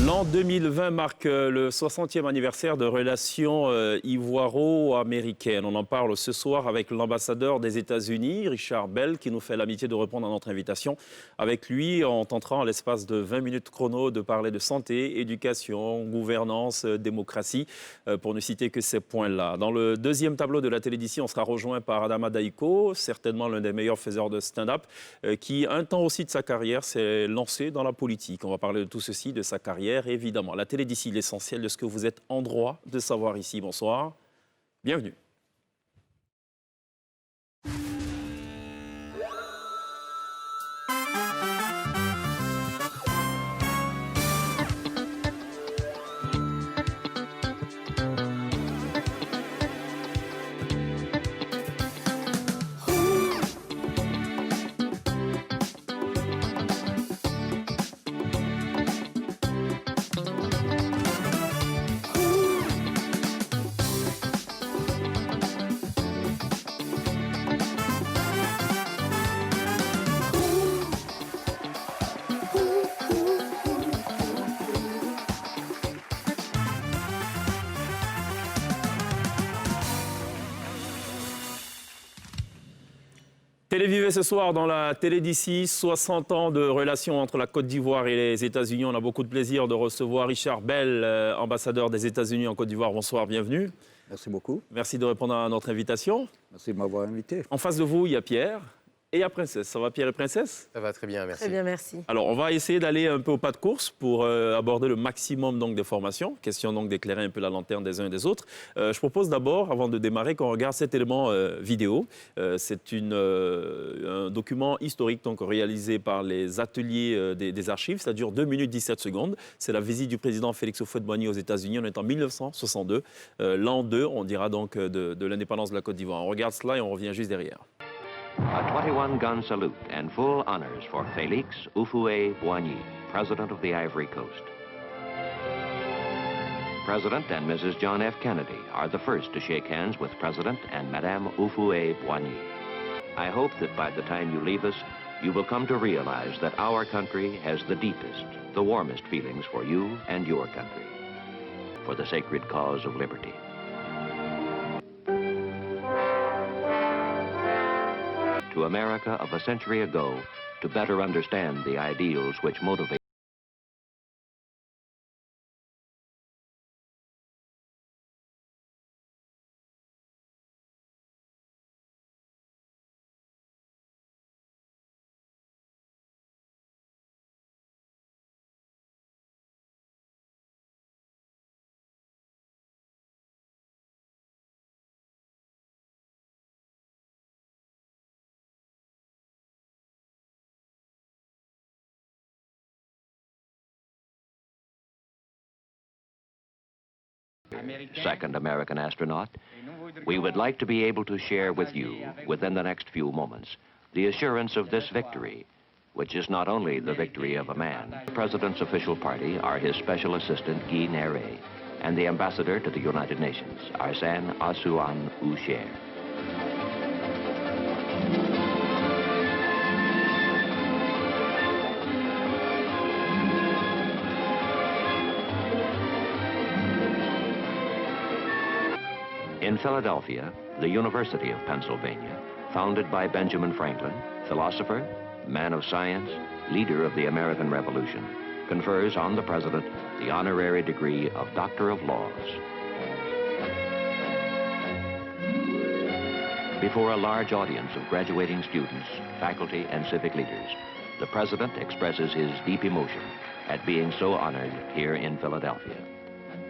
L'an 2020 marque le 60e anniversaire de relations ivoiro-américaines. On en parle ce soir avec l'ambassadeur des États-Unis, Richard Bell, qui nous fait l'amitié de répondre à notre invitation. Avec lui, on tentera en l'espace de 20 minutes chrono de parler de santé, éducation, gouvernance, démocratie, pour ne citer que ces points-là. Dans le deuxième tableau de la télé d'ici, on sera rejoint par Adama Daïko, certainement l'un des meilleurs faiseurs de stand-up, qui, un temps aussi de sa carrière, s'est lancé dans la politique. On va parler de tout ceci, de sa carrière. Évidemment, la télé d'ici, l'essentiel de ce que vous êtes en droit de savoir ici. Bonsoir, bienvenue. Télévisé ce soir dans la télé d'ici, 60 ans de relations entre la Côte d'Ivoire et les États-Unis. On a beaucoup de plaisir de recevoir Richard Bell, ambassadeur des États-Unis en Côte d'Ivoire. Bonsoir, bienvenue. Merci beaucoup. Merci de répondre à notre invitation. Merci de m'avoir invité. En face de vous, il y a Pierre et la princesse. Ça va, Pierre et princesse? Ça va très bien, merci. Très bien, merci. Alors, on va essayer d'aller un peu au pas de course pour aborder le maximum donc, des formations. Question donc d'éclairer un peu la lanterne des uns et des autres. Je propose d'abord, avant de démarrer, qu'on regarde cet élément vidéo. C'est un document historique donc, réalisé par les ateliers des archives. Ça dure 2 minutes 17 secondes. C'est la visite du président Félix Houphouët-Boigny aux États-Unis. On est en 1962, l'an 2, on dira donc, de l'indépendance de la Côte d'Ivoire. On regarde cela et on revient juste derrière. A 21-gun salute and full honors for Félix Houphouët-Boigny, President of the Ivory Coast. President and Mrs. John F. Kennedy are the first to shake hands with President and Madame Houphouët-Boigny. I hope that by the time you leave us, you will come to realize that our country has the deepest, the warmest feelings for you and your country, for the sacred cause of liberty. To America of a century ago, to better understand the ideals which motivate second American astronaut, we would like to be able to share with you, within the next few moments, the assurance of this victory, which is not only the victory of a man. The President's official party are his special assistant, Guy Nere, and the ambassador to the United Nations, Arsène Asuan Oucher. In Philadelphia, the University of Pennsylvania, founded by Benjamin Franklin, philosopher, man of science, leader of the American Revolution, confers on the President the honorary degree of Doctor of Laws. Before a large audience of graduating students, faculty, and civic leaders, the President expresses his deep emotion at being so honored here in Philadelphia.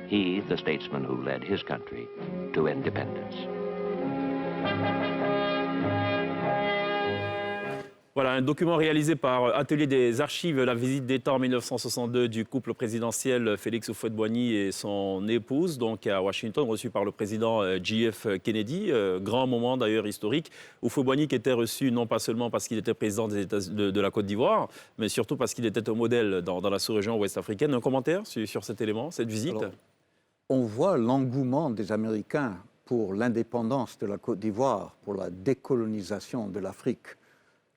He, the statesman who led his country to independence. Voilà, un document réalisé par Atelier des Archives, la visite d'État en 1962 du couple présidentiel Félix Houphouët-Boigny et son épouse, donc à Washington, reçu par le président JF Kennedy. Grand moment d'ailleurs historique. Houphouët-Boigny qui était reçu non pas seulement parce qu'il était président de la Côte d'Ivoire, mais surtout parce qu'il était un modèle dans la sous-région ouest africaine. Un commentaire sur cet élément, cette visite? Alors, on voit l'engouement des Américains pour l'indépendance de la Côte d'Ivoire, pour la décolonisation de l'Afrique.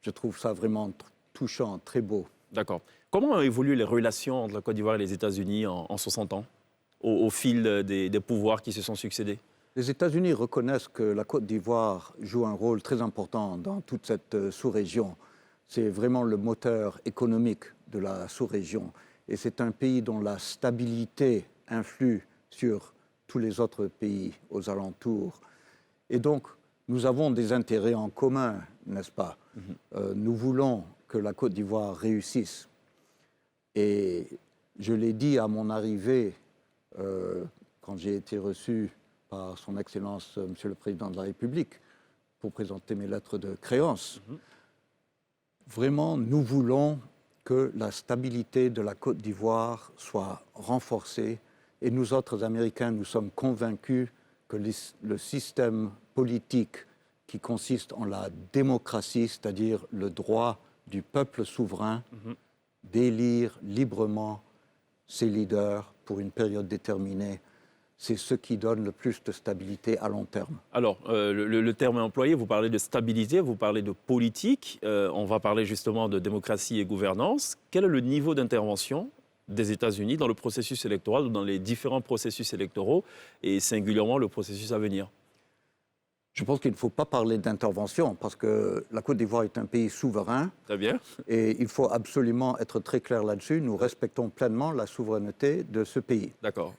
Je trouve ça vraiment touchant, très beau. D'accord. Comment ont évolué les relations entre la Côte d'Ivoire et les États-Unis en 60 ans, au fil des pouvoirs qui se sont succédés? Les États-Unis reconnaissent que la Côte d'Ivoire joue un rôle très important dans toute cette sous-région. C'est vraiment le moteur économique de la sous-région. Et c'est un pays dont la stabilité influe sur tous les autres pays aux alentours. Et donc, nous avons des intérêts en commun, n'est-ce pas? Nous voulons que la Côte d'Ivoire réussisse. Et je l'ai dit à mon arrivée, quand j'ai été reçu par son Excellence, Monsieur le Président de la République, pour présenter mes lettres de créance. Vraiment, nous voulons que la stabilité de la Côte d'Ivoire soit renforcée. Et nous autres Américains, nous sommes convaincus que le système politique qui consiste en la démocratie, c'est-à-dire le droit du peuple souverain d'élire librement ses leaders pour une période déterminée, c'est ce qui donne le plus de stabilité à long terme. Alors, le terme est employé, vous parlez de stabilité, vous parlez de politique, on va parler justement de démocratie et gouvernance. Quel est le niveau d'intervention des États-Unis dans le processus électoral ou dans les différents processus électoraux et singulièrement le processus à venir? Je pense qu'il ne faut pas parler d'intervention parce que la Côte d'Ivoire est un pays souverain. Très bien. Et il faut absolument être très clair là-dessus. Nous respectons pleinement la souveraineté de ce pays. D'accord.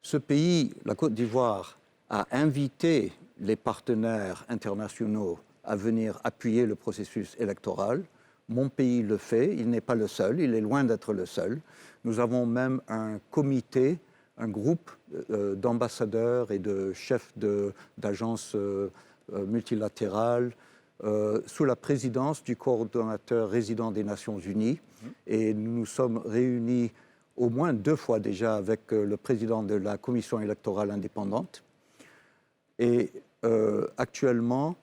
Ce pays, la Côte d'Ivoire, a invité les partenaires internationaux à venir appuyer le processus électoral. Mon pays le fait, il n'est pas le seul, il est loin d'être le seul. Nous avons même un comité, un groupe d'ambassadeurs et de chefs d'agences multilatérales sous la présidence du coordonnateur résident des Nations Unies. Et nous nous sommes réunis au moins 2 fois déjà avec le président de la Commission électorale indépendante. Et actuellement,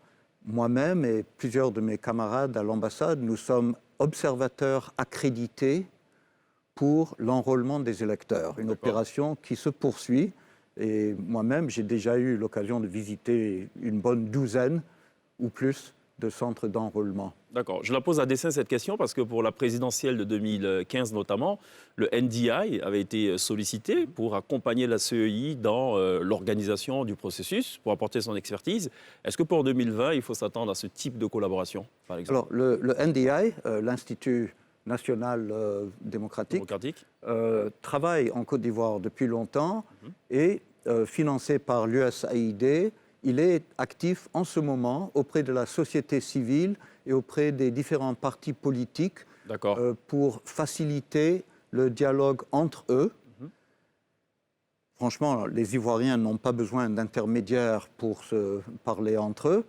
moi-même et plusieurs de mes camarades à l'ambassade, nous sommes observateurs accrédités pour l'enrôlement des électeurs. Une opération qui se poursuit. Et moi-même, j'ai déjà eu l'occasion de visiter une bonne douzaine ou plus de centres d'enrôlement. D'accord. Je la pose à dessein cette question parce que pour la présidentielle de 2015 notamment, le NDI avait été sollicité pour accompagner la CEI dans l'organisation du processus, pour apporter son expertise. Est-ce que pour 2020, il faut s'attendre à ce type de collaboration, par exemple? Alors, le NDI, l'Institut national démocratique, travaille en Côte d'Ivoire depuis longtemps et financé par l'USAID. Il est actif en ce moment auprès de la société civile et auprès des différents partis politiques pour faciliter le dialogue entre eux. Franchement, les Ivoiriens n'ont pas besoin d'intermédiaires pour se parler entre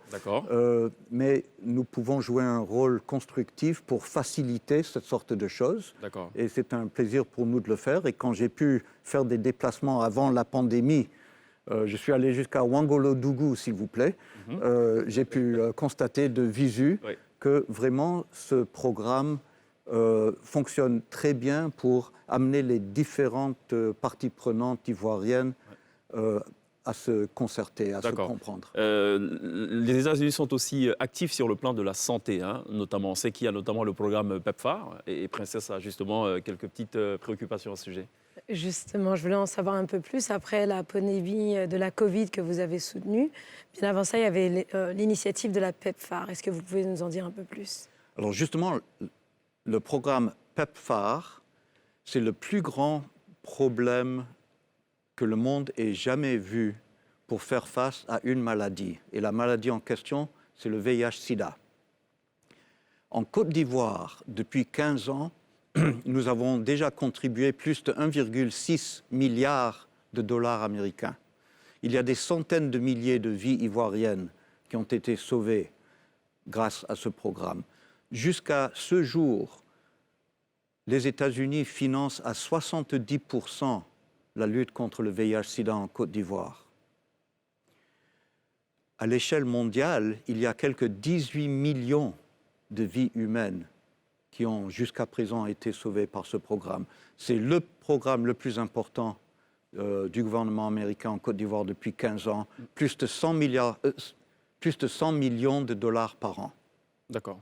eux. Mais nous pouvons jouer un rôle constructif pour faciliter cette sorte de choses. Et c'est un plaisir pour nous de le faire. Et quand j'ai pu faire des déplacements avant la pandémie, je suis allé jusqu'à Ouangolo-Dougou, s'il vous plaît. J'ai pu constater de visu que vraiment ce programme fonctionne très bien pour amener les différentes parties prenantes ivoiriennes à se concerter, à se comprendre. Les États-Unis sont aussi actifs sur le plan de la santé, notamment. On sait qu'il y a notamment le programme PEPFAR et Princesse a justement quelques petites préoccupations à ce sujet. Justement, je voulais en savoir un peu plus. Après la pandémie de la Covid que vous avez soutenue, bien avant ça, il y avait l'initiative de la PEPFAR. Est-ce que vous pouvez nous en dire un peu plus? Alors justement, le programme PEPFAR, c'est le plus grand problème que le monde ait jamais vu pour faire face à une maladie. Et la maladie en question, c'est le VIH-Sida. En Côte d'Ivoire, depuis 15 ans, nous avons déjà contribué plus de 1,6 milliard de dollars américains. Il y a des centaines de milliers de vies ivoiriennes qui ont été sauvées grâce à ce programme. Jusqu'à ce jour, les États-Unis financent à 70% la lutte contre le VIH-Sida en Côte d'Ivoire. À l'échelle mondiale, il y a quelques 18 millions de vies humaines qui ont jusqu'à présent été sauvées par ce programme. C'est le programme le plus important du gouvernement américain en Côte d'Ivoire depuis 15 ans, plus de 100 millions de dollars par an. D'accord.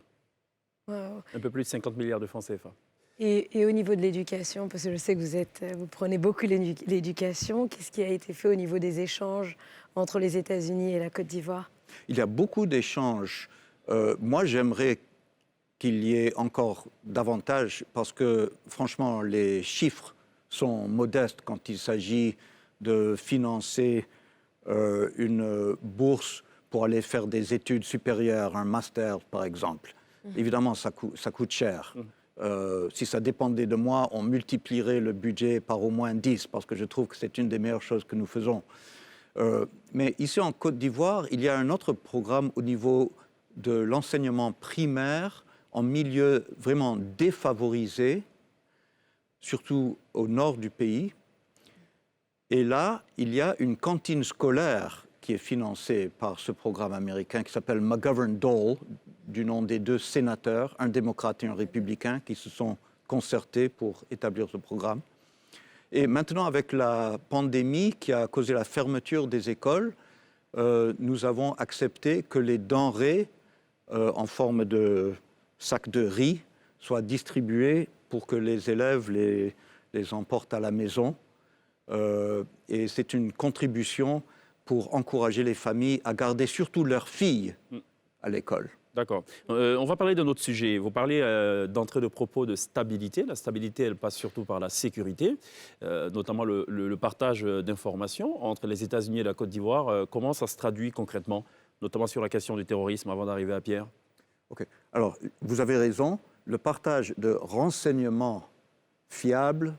Un peu plus de 50 milliards de francs CFA. Et au niveau de l'éducation, parce que je sais que vous prenez beaucoup l'éducation, qu'est-ce qui a été fait au niveau des échanges entre les États-Unis et la Côte d'Ivoire? Il y a beaucoup d'échanges. Moi, j'aimerais qu'il y ait encore davantage parce que, franchement, les chiffres sont modestes quand il s'agit de financer une bourse pour aller faire des études supérieures, un master, par exemple. Évidemment, ça coûte cher. Si ça dépendait de moi, on multiplierait le budget par au moins 10 parce que je trouve que c'est une des meilleures choses que nous faisons. Mais ici en Côte d'Ivoire, il y a un autre programme au niveau de l'enseignement primaire en milieu vraiment défavorisé, surtout au nord du pays. Et là, il y a une cantine scolaire qui est financée par ce programme américain qui s'appelle McGovern-Dole, du nom des deux sénateurs, un démocrate et un républicain, qui se sont concertés pour établir ce programme. Et maintenant, avec la pandémie qui a causé la fermeture des écoles, nous avons accepté que les denrées en forme de sacs de riz soient distribuées pour que les élèves les emportent à la maison. Et c'est une contribution pour encourager les familles à garder surtout leurs filles à l'école. D'accord. On va parler d'un autre sujet. Vous parlez d'entrée de propos de stabilité. La stabilité, elle passe surtout par la sécurité, notamment le partage d'informations entre les États-Unis et la Côte d'Ivoire. Comment ça se traduit concrètement, notamment sur la question du terrorisme, avant d'arriver à Pierre? Ok. Alors, vous avez raison. Le partage de renseignements fiables,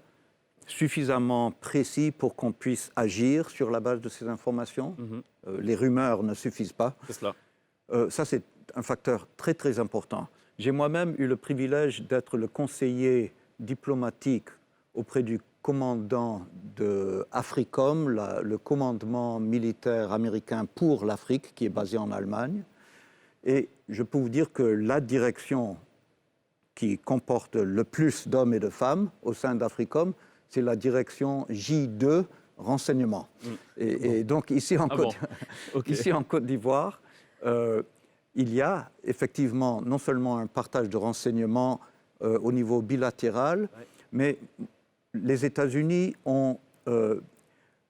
suffisamment précis pour qu'on puisse agir sur la base de ces informations. Les rumeurs ne suffisent pas. C'est cela. Ça, c'est un facteur très, très important. J'ai moi-même eu le privilège d'être le conseiller diplomatique auprès du commandant de AFRICOM, le commandement militaire américain pour l'Afrique, qui est basé en Allemagne. Et je peux vous dire que la direction qui comporte le plus d'hommes et de femmes au sein d'AFRICOM, c'est la direction J2, renseignement. Et donc, ici en Côte d'Ivoire, il y a effectivement non seulement un partage de renseignements au niveau bilatéral, mais les États-Unis ont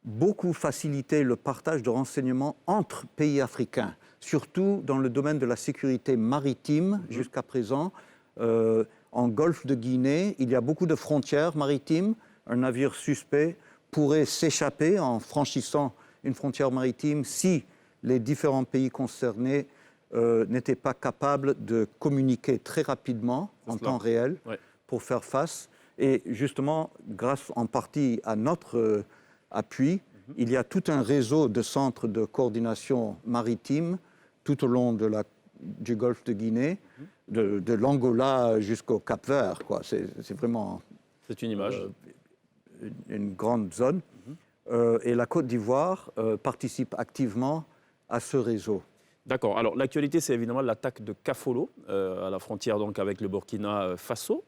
beaucoup facilité le partage de renseignements entre pays africains, surtout dans le domaine de la sécurité maritime jusqu'à présent. En Golfe de Guinée, il y a beaucoup de frontières maritimes. Un navire suspect pourrait s'échapper en franchissant une frontière maritime si les différents pays concernés n'étaient pas capables de communiquer très rapidement, en temps réel, pour faire face. Et justement, grâce en partie à notre appui, il y a tout un réseau de centres de coordination maritime tout au long du golfe de Guinée, de l'Angola jusqu'au Cap-Vert. C'est vraiment... C'est une image. Une grande zone. Et la Côte d'Ivoire participe activement à ce réseau. D'accord. Alors, l'actualité, c'est évidemment l'attaque de Kafolo, à la frontière donc avec le Burkina Faso.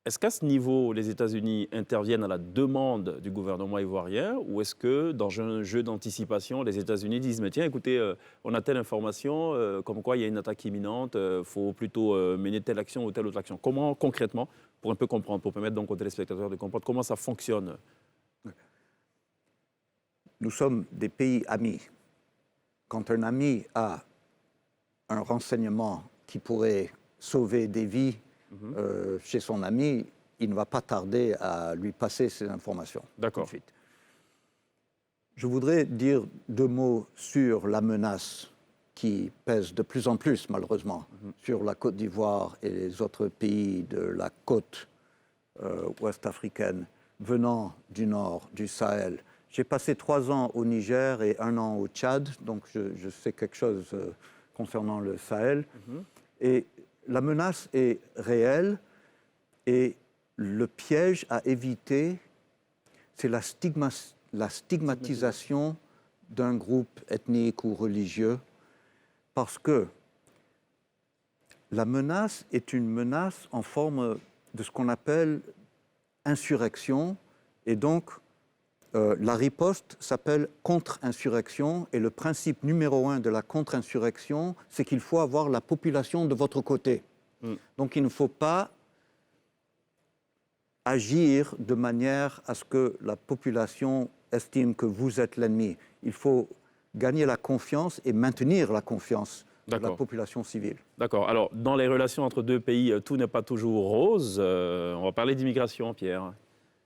Est-ce qu'à ce niveau, les États-Unis interviennent à la demande du gouvernement ivoirien ou est-ce que, dans un jeu d'anticipation, les États-Unis disent « Mais tiens, écoutez, on a telle information, comme quoi il y a une attaque imminente, il faut plutôt mener telle action ou telle autre action ». Comment, concrètement, pour un peu comprendre, pour permettre donc aux téléspectateurs de comprendre comment ça fonctionne? Nous sommes des pays amis. Quand un ami a un renseignement qui pourrait sauver des vies chez son ami, il ne va pas tarder à lui passer ces informations. D'accord. Je voudrais dire 2 mots sur la menace qui pèse de plus en plus, malheureusement, sur la Côte d'Ivoire et les autres pays de la côte ouest africaine venant du nord, du Sahel. J'ai passé 3 ans au Niger et 1 an au Tchad, donc je sais quelque chose concernant le Sahel. Et la menace est réelle et le piège à éviter, c'est la stigmatisation d'un groupe ethnique ou religieux, parce que la menace est une menace en forme de ce qu'on appelle insurrection, et donc la riposte s'appelle contre-insurrection, et le principe numéro 1 de la contre-insurrection, c'est qu'il faut avoir la population de votre côté. Donc il ne faut pas agir de manière à ce que la population estime que vous êtes l'ennemi. Il faut gagner la confiance et maintenir la confiance de la population civile. D'accord. Alors, dans les relations entre deux pays, tout n'est pas toujours rose. On va parler d'immigration, Pierre.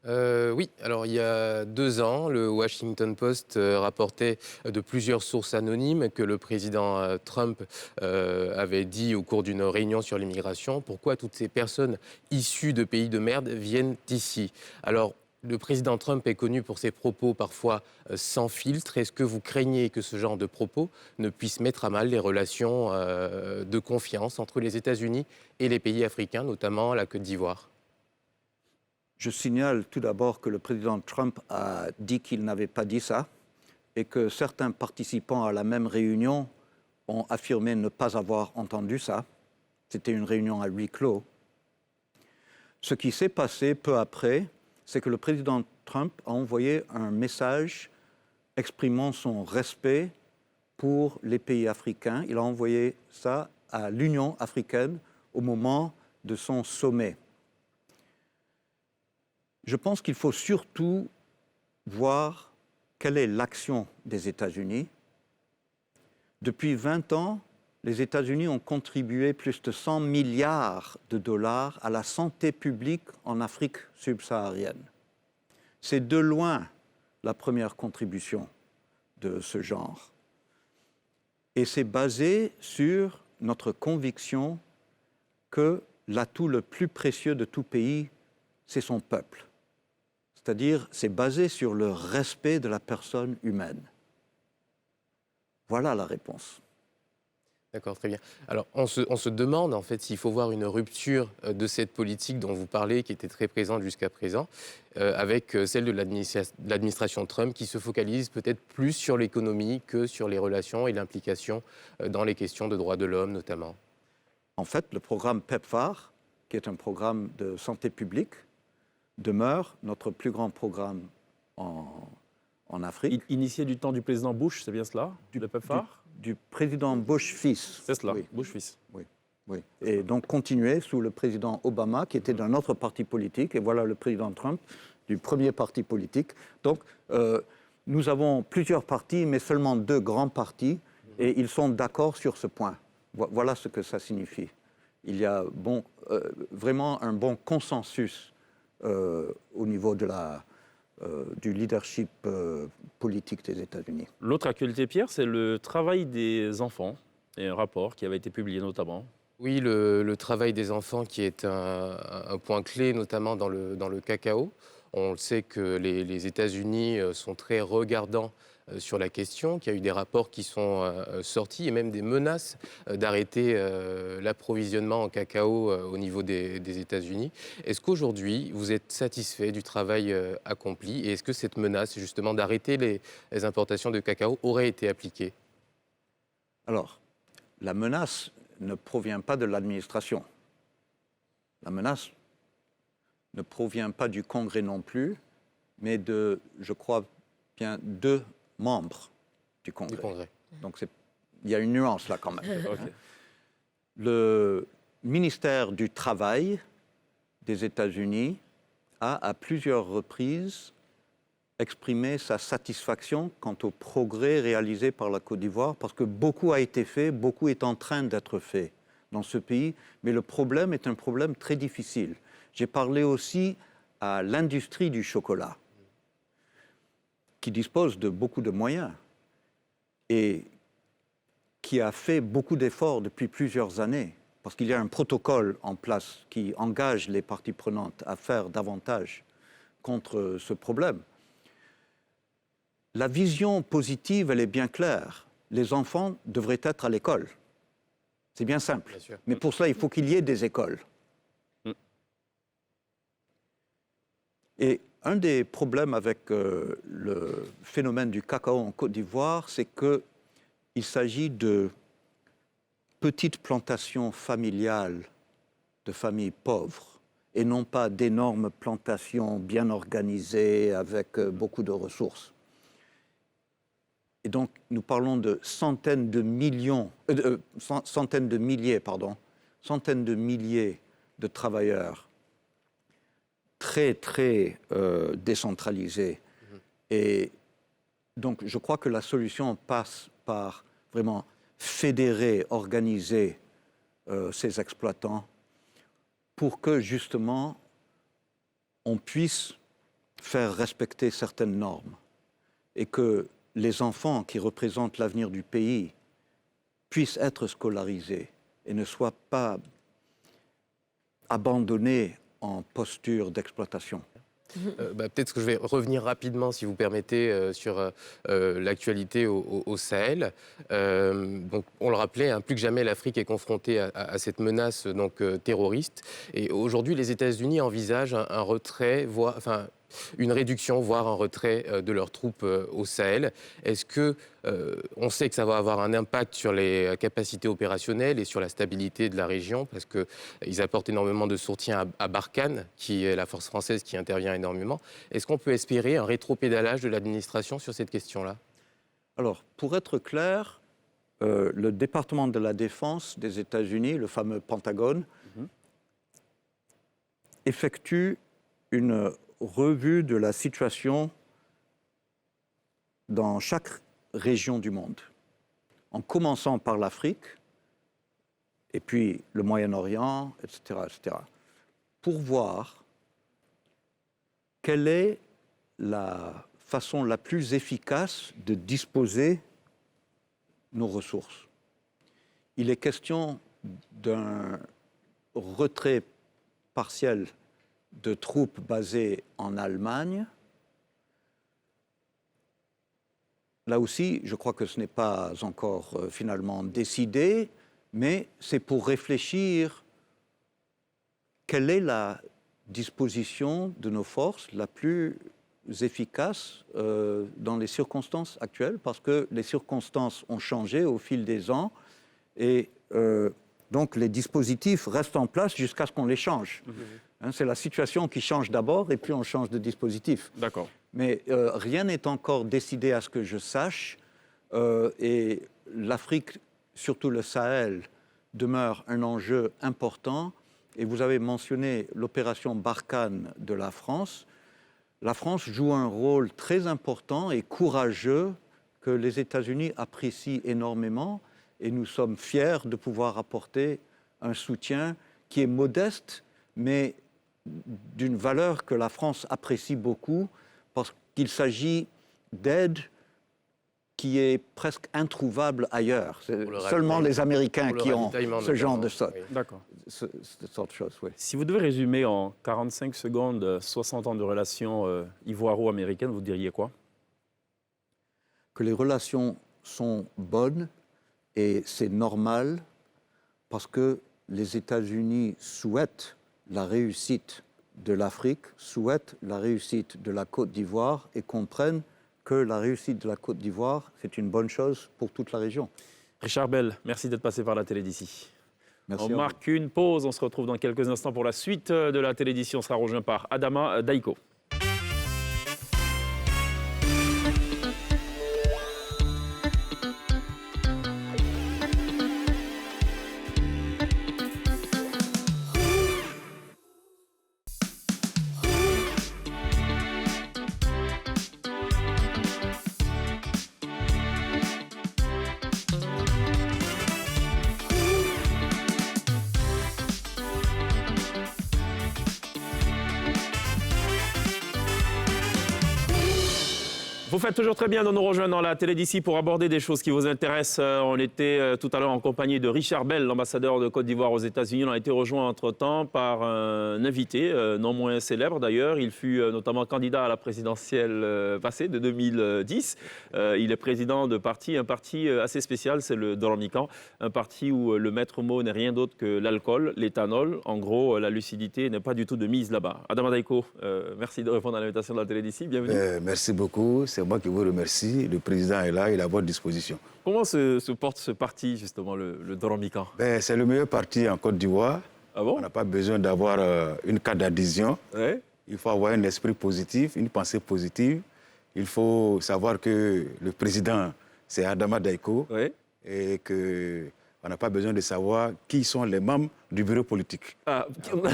Oui, alors il y a 2 ans, le Washington Post rapportait de plusieurs sources anonymes que le président Trump avait dit au cours d'une réunion sur l'immigration, pourquoi toutes ces personnes issues de pays de merde viennent ici. Alors, le président Trump est connu pour ses propos parfois sans filtre. Est-ce que vous craignez que ce genre de propos ne puisse mettre à mal les relations de confiance entre les États-Unis et les pays africains, notamment la Côte d'Ivoire ? Je signale tout d'abord que le président Trump a dit qu'il n'avait pas dit ça et que certains participants à la même réunion ont affirmé ne pas avoir entendu ça. C'était une réunion à huis clos. Ce qui s'est passé peu après, c'est que le président Trump a envoyé un message exprimant son respect pour les pays africains. Il a envoyé ça à l'Union africaine au moment de son sommet. Je pense qu'il faut surtout voir quelle est l'action des États-Unis. Depuis 20 ans, les États-Unis ont contribué plus de 100 milliards de dollars à la santé publique en Afrique subsaharienne. C'est de loin la première contribution de ce genre. Et c'est basé sur notre conviction que l'atout le plus précieux de tout pays, c'est son peuple. C'est-à-dire, c'est basé sur le respect de la personne humaine. Voilà la réponse. D'accord, très bien. Alors, on se demande, en fait, s'il faut voir une rupture de cette politique dont vous parlez, qui était très présente jusqu'à présent, avec celle de l'administration Trump, qui se focalise peut-être plus sur l'économie que sur les relations et l'implication dans les questions de droits de l'homme, notamment. En fait, le programme PEPFAR, qui est un programme de santé publique, demeure notre plus grand programme en Afrique. Initié du temps du président Bush, c'est bien cela, le PEPFAR ? Du président Bush fils. C'est cela, oui. Bush fils. Oui, oui. Et donc continuer sous le président Obama, qui était d'un autre parti politique, et voilà le président Trump, du premier parti politique. Donc, nous avons plusieurs partis, mais seulement 2 grands partis, et ils sont d'accord sur ce point. Voilà ce que ça signifie. Il y a vraiment un bon consensus au niveau de du leadership politique des États-Unis. L'autre actualité, Pierre, c'est le travail des enfants, et un rapport qui avait été publié notamment. Oui, le travail des enfants qui est un point clé, notamment dans le cacao. On le sait que les États-Unis sont très regardants sur la question, qu'il y a eu des rapports qui sont sortis et même des menaces d'arrêter l'approvisionnement en cacao au niveau des États-Unis. Est-ce qu'aujourd'hui, vous êtes satisfait du travail accompli et est-ce que cette menace, justement, d'arrêter les importations de cacao aurait été appliquée ? Alors, la menace ne provient pas de l'administration. La menace ne provient pas du Congrès non plus, mais de, je crois, bien 2 membres du Congrès. Donc, il y a une nuance là quand même. Okay. Le ministère du Travail des États-Unis a, à plusieurs reprises, exprimé sa satisfaction quant au progrès réalisé par la Côte d'Ivoire, parce que beaucoup a été fait, beaucoup est en train d'être fait dans ce pays, mais le problème est un problème très difficile. J'ai parlé aussi à l'industrie du chocolat, qui dispose de beaucoup de moyens et qui a fait beaucoup d'efforts depuis plusieurs années, parce qu'il y a un protocole en place qui engage les parties prenantes à faire davantage contre ce problème. La vision positive, elle est bien claire. Les enfants devraient être à l'école. C'est bien simple. Bien sûr. Mais pour cela, il faut qu'il y ait des écoles. Et un des problèmes avec le phénomène du cacao en Côte d'Ivoire, c'est qu'il s'agit de petites plantations familiales de familles pauvres et non pas d'énormes plantations bien organisées avec beaucoup de ressources. Et donc, nous parlons de centaines de milliers de travailleurs très, très décentralisée. Et donc, je crois que la solution passe par vraiment fédérer, organiser ces exploitants pour que, justement, on puisse faire respecter certaines normes et que les enfants qui représentent l'avenir du pays puissent être scolarisés et ne soient pas abandonnés en posture d'exploitation. Peut-être que je vais revenir rapidement, si vous permettez, sur l'actualité au Sahel. Donc, on le rappelait, plus que jamais, l'Afrique est confrontée à cette menace terroriste. Et aujourd'hui, les États-Unis envisagent un retrait, une réduction, voire un retrait de leurs troupes au Sahel. Est-ce que on sait que ça va avoir un impact sur les capacités opérationnelles et sur la stabilité de la région, parce qu'ils apportent énormément de soutien à Barkhane, qui est la force française qui intervient énormément. Est-ce qu'on peut espérer un rétropédalage de l'administration sur cette question-là? Alors, pour être clair, le département de la Défense des États-Unis, le fameux Pentagone, effectue une revue de la situation dans chaque région du monde, en commençant par l'Afrique, et puis le Moyen-Orient, etc., pour voir quelle est la façon la plus efficace de disposer nos ressources. Il est question d'un retrait partiel de troupes basées en Allemagne. Là aussi, je crois que ce n'est pas encore finalement décidé, mais c'est pour réfléchir quelle est la disposition de nos forces la plus efficace dans les circonstances actuelles, parce que les circonstances ont changé au fil des ans et donc les dispositifs restent en place jusqu'à ce qu'on les change. C'est la situation qui change d'abord et puis on change de dispositif. D'accord. Mais rien n'est encore décidé à ce que je sache et l'Afrique, surtout le Sahel, demeure un enjeu important. Et vous avez mentionné l'opération Barkhane de la France. La France joue un rôle très important et courageux que les États-Unis apprécient énormément et nous sommes fiers de pouvoir apporter un soutien qui est modeste, mais d'une valeur que la France apprécie beaucoup parce qu'il s'agit d'aide qui est presque introuvable ailleurs. C'est seulement les Américains qui ont ce genre de choses. Oui. D'accord. Cette sorte de choses, oui. Si vous devez résumer en 45 secondes 60 ans de relations ivoiro-américaines, vous diriez quoi? Que les relations sont bonnes et c'est normal parce que les États-Unis souhaitent la réussite de l'Afrique, souhaitent la réussite de la Côte d'Ivoire et comprennent que la réussite de la Côte d'Ivoire, c'est une bonne chose pour toute la région. Richard Bell, merci d'être passé par la télé d'ici. Merci. On marque une pause, on se retrouve dans quelques instants pour la suite de la télévision. On sera rejoint par Adama Daiko. Vous faites toujours très bien de nous rejoindre dans la télé d'ici pour aborder des choses qui vous intéressent. On était tout à l'heure en compagnie de Richard Bell, l'ambassadeur de Côte d'Ivoire aux États-Unis. On a été rejoint entre-temps par un invité, non moins célèbre d'ailleurs. Il fut notamment candidat à la présidentielle passée de 2010. Il est président de un parti assez spécial, c'est le Doromican, un parti où le maître mot n'est rien d'autre que l'alcool, l'éthanol. En gros, la lucidité n'est pas du tout de mise là-bas. Adama Daiko, merci de répondre à l'invitation de la télé d'ici. Bienvenue. Merci beaucoup. C'est moi qui vous remercie. Le président est là, il est à votre disposition. Comment se porte ce parti, justement, le Doromican? C'est le meilleur parti en Côte d'Ivoire. Ah bon? On n'a pas besoin d'avoir une carte d'adhésion. Ouais. Il faut avoir un esprit positif, une pensée positive. Il faut savoir que le président, c'est Adama Daiko. Ouais. Et que on n'a pas besoin de savoir qui sont les membres du bureau politique. Ah,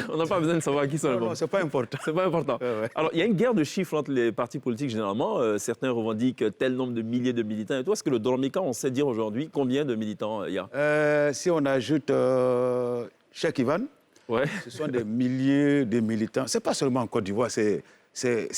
on n'a pas besoin de savoir qui sont les membres. Non, ce n'est pas important. C'est pas important. Ouais. Alors, il y a une guerre de chiffres entre les partis politiques généralement. Certains revendiquent tel nombre de milliers de militants. Et toi, est-ce que le Doromican, on sait dire aujourd'hui combien de militants il y a? Si on ajoute Cheikh Ivan, Ouais. ce sont des milliers de militants. Ce n'est pas seulement en Côte d'Ivoire, c'est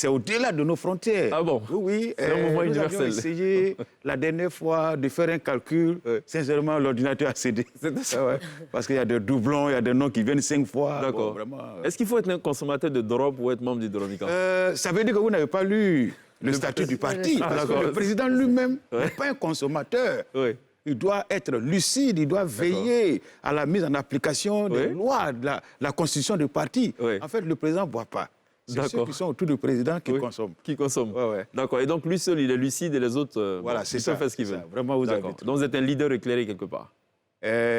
au-delà de nos frontières. Ah bon? Oui, C'est un mouvement nous universel. avions essayé la dernière fois de faire un calcul. Sincèrement, l'ordinateur a cédé. Ouais, parce qu'il y a des doublons, il y a des noms qui viennent 5 fois. D'accord. Bon, vraiment, Est-ce qu'il faut être un consommateur de drop pour être membre du Doromican? ça veut dire que vous n'avez pas lu le statut du parti. Ah, Parce que d'accord. le président lui-même Ouais. n'est pas un consommateur. Oui. Il doit être lucide, il doit veiller à la mise en application des Oui. lois, de la constitution du parti. Oui. En fait, le président ne boit pas. C'est ceux D'accord. qui sont autour du président qui Oui. consomment. Qui consomme. Ouais. D'accord. Et donc, lui seul, il est lucide et les autres, Voilà, bon, c'est ils ça. peuvent faire ce qu'ils c'est veulent. ça. Vraiment, vous avez D'accord. tout. Donc, vous êtes un leader éclairé quelque part.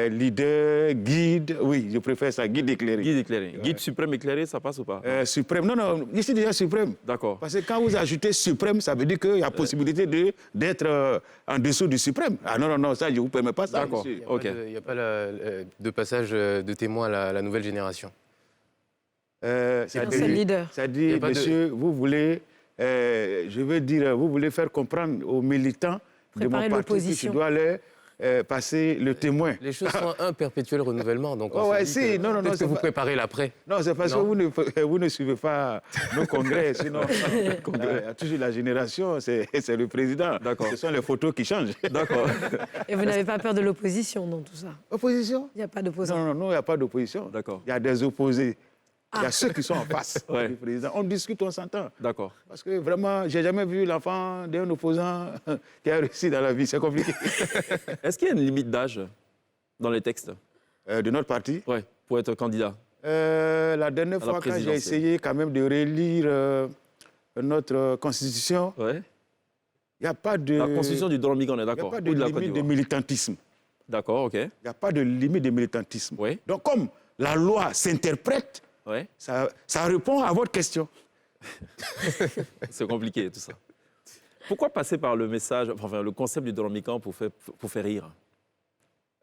Leader, guide, oui, je préfère ça, guide éclairé. Guide éclairé. Guide suprême éclaré, ça passe ou pas? Suprême, non, je suis déjà suprême. D'accord. Parce que quand vous ajoutez suprême, ça veut dire qu'il y a possibilité d'être en dessous du suprême. Ah non, ça, je ne vous permets pas ça. D'accord. monsieur. Ok. Il n'y a pas de passage de témoin à la nouvelle génération. Non, c'est le leader. Il y C'est-à-dire, a pas de- monsieur, vous voulez, je veux dire, vous voulez faire comprendre aux militants de mon Préparer parti que je l'opposition. dois leur passer le témoin. Les choses sont un perpétuel renouvellement. Donc on Oh, se ouais, dit si, que non, peut-être c'est que vous pas- préparez l'après. Non, c'est parce Non. que vous ne suivez pas nos congrès, sinon, il y a toujours la génération, c'est le président. D'accord. Ce sont les photos qui changent. D'accord. Et vous n'avez pas peur de l'opposition dans tout ça? Opposition? Il n'y a pas d'opposant. Non, il n'y a pas d'opposition. D'accord. Il y a des opposés. Il y a ceux qui sont en face Ouais. du président. On discute, on s'entend. D'accord. Parce que vraiment, je n'ai jamais vu l'enfant d'un opposant qui a réussi dans la vie. C'est compliqué. Est-ce qu'il y a une limite d'âge dans les textes? De notre parti. Oui, pour être candidat. La dernière À la fois, quand j'ai présidentielle. essayé quand même de relire notre constitution, Ouais. il n'y a pas de... La constitution du Doromican, on est Il n'y a d'accord. pas de Ou de la Côte limite de d'Ivoire. militantisme. D'accord, ok. Il n'y a pas de limite de militantisme. Oui. Donc, comme la loi s'interprète, Ouais. ça répond à votre question. C'est compliqué tout ça. Pourquoi passer par le message, enfin le concept du Doromican pour faire rire?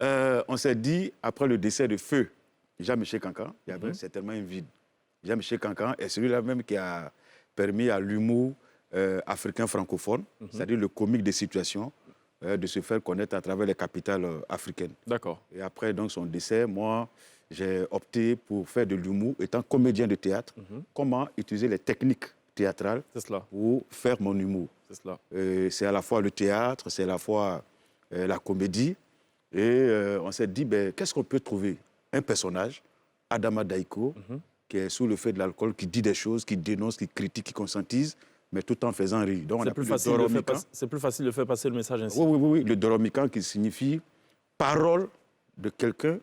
On s'est dit, après le décès de feu Jean-Michel Cancan, il y avait certainement un vide. Jean-Michel Cancan est celui-là même qui a permis à l'humour africain francophone, c'est-à-dire le comique des situations, de se faire connaître à travers les capitales africaines. D'accord. Et après donc, son décès, moi, j'ai opté pour faire de l'humour, étant comédien de théâtre, comment utiliser les techniques théâtrales C'est cela. pour faire mon humour. C'est cela. C'est à la fois le théâtre, c'est à la fois la comédie. Et on s'est dit, ben, qu'est-ce qu'on peut trouver? Un personnage, Adama Daiko, qui est sous le fait de l'alcool, qui dit des choses, qui dénonce, qui critique, qui conscientise, mais tout en faisant rire. Donc, on C'est a plus, pris le facile de faire Doromican. c'est plus facile de faire passer le message ainsi. Oui, le Doromican qui signifie parole de quelqu'un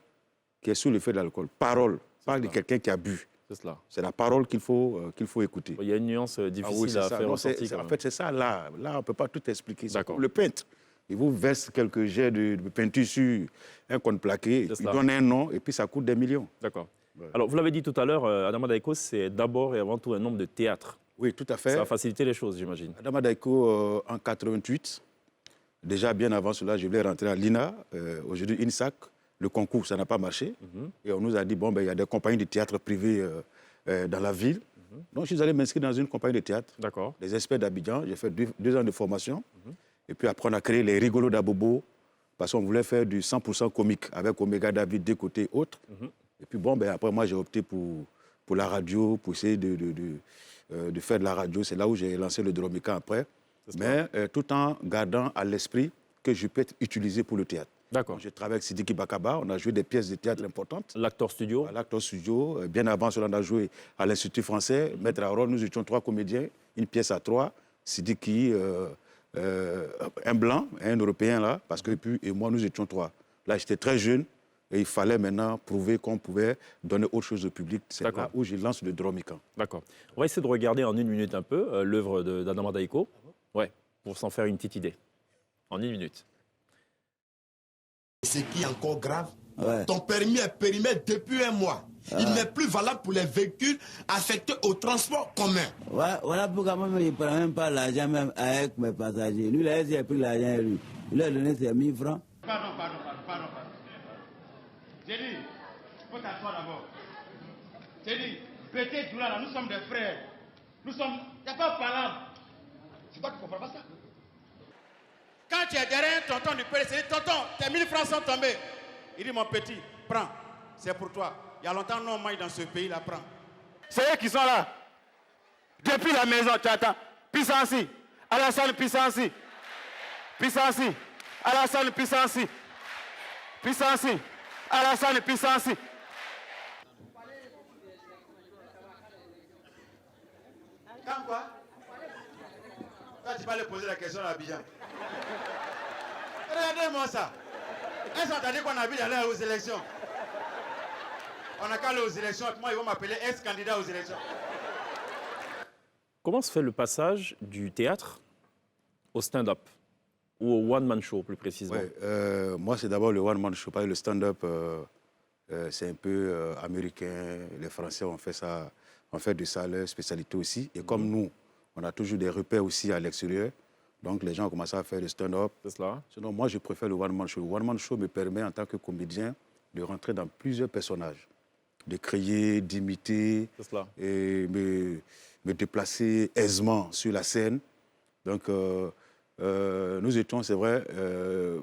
qui est sous le fait de l'alcool. Parole, pas de quelqu'un qui a bu. C'est cela. C'est la parole qu'il faut écouter. Il y a une nuance Ah difficile oui, c'est à ça. faire Non, ressortir. en quand fait, c'est ça, là, on ne peut pas tout expliquer. C'est D'accord. comme le peintre. Il vous verse quelques jets de peinture sur un contreplaqué, il cela. donne un nom, et puis ça coûte des millions. D'accord. Ouais. Alors, vous l'avez dit tout à l'heure, Adama Daiko, c'est d'abord et avant tout un homme de théâtre. Oui, tout à fait. Ça a facilité les choses, j'imagine. Adama Daiko, en 88, déjà bien avant cela, je voulais rentrer à l'INA, aujourd'hui INSAC. Le concours, ça n'a pas marché. Et on nous a dit, bon, ben, il y a des compagnies de théâtre privées dans la ville. Donc, je suis allé m'inscrire dans une compagnie de théâtre. D'accord. Les experts d'Abidjan. J'ai fait 2 ans de formation. Et puis après, on a créé les Rigolos d'Abobo, parce qu'on voulait faire du 100% comique, avec Omega David des côtés autres. Et puis bon, ben, après, moi, j'ai opté pour la radio, pour essayer de faire de la radio. C'est là où j'ai lancé le Doromican après. Mais tout en gardant à l'esprit que je peux être utilisé pour le théâtre. D'accord. Je travaille avec Sidiki Bakaba, on a joué des pièces de théâtre importantes. L'acteur studio. À l'Acteur Studio, bien avant cela, on a joué à l'Institut français. Maître Aaron, nous étions 3 comédiens, une pièce à 3. Sidiki, un blanc, un européen là, parce que puis, et moi, nous étions 3. Là, j'étais très jeune et il fallait maintenant prouver qu'on pouvait donner autre chose au public. C'est là où je lance le Doromican. D'accord. On va essayer de regarder en 1 minute un peu l'œuvre d'Adama Daiko. Ouais, pour s'en faire une petite idée. En 1 minute. Ce qui est encore grave, ton permis est périmé depuis 1 mois. Il n'est plus valable pour les véhicules affectés au transport commun. Ouais, voilà pourquoi moi, je ne prends même pas l'argent même avec mes passagers. Lui, là, il a pris l'argent et lui. Il a donné ses 1000 francs. Pardon. t'asseoir d'abord. C'est dit, Pété Doula, là, nous sommes des frères. Nous sommes. Il n'y a pas de palabre. C'est toi qui ne comprends pas ça? Quand tu es derrière un tonton du père, c'est dit, tonton, tes 1000 francs sont tombés. Il dit, mon petit, prends, c'est pour toi. Il y a longtemps, non, moi, dans ce pays-là, prends. C'est eux qui sont là. Depuis la maison, tu attends. Pissansi, Alassane Pissansi. Pissansi, Alassane Pissansi. Pissansi, Alassane Pissansi. Quand quoi? Quand tu vas aller poser la question à Abidjan. Regardez-moi ça. Ils ont dit qu'on a vu aller aux élections. On n'a qu'à aller aux élections. Moi, ils vont m'appeler ex-candidat aux élections. Comment se fait le passage du théâtre au stand-up ou au one-man show, plus précisément? Ouais, moi, c'est d'abord le one-man show. Parce que le stand-up, c'est un peu américain. Les Français ont fait ça, ont fait de ça leur spécialité aussi. Et comme nous, on a toujours des repères aussi à l'extérieur. Donc, les gens ont commencé à faire le stand-up. C'est cela. Sinon, moi, je préfère le one-man show. Le one-man show me permet, en tant que comédien, de rentrer dans plusieurs personnages, de créer, d'imiter, et me déplacer aisément sur la scène. Donc, nous étions, c'est vrai,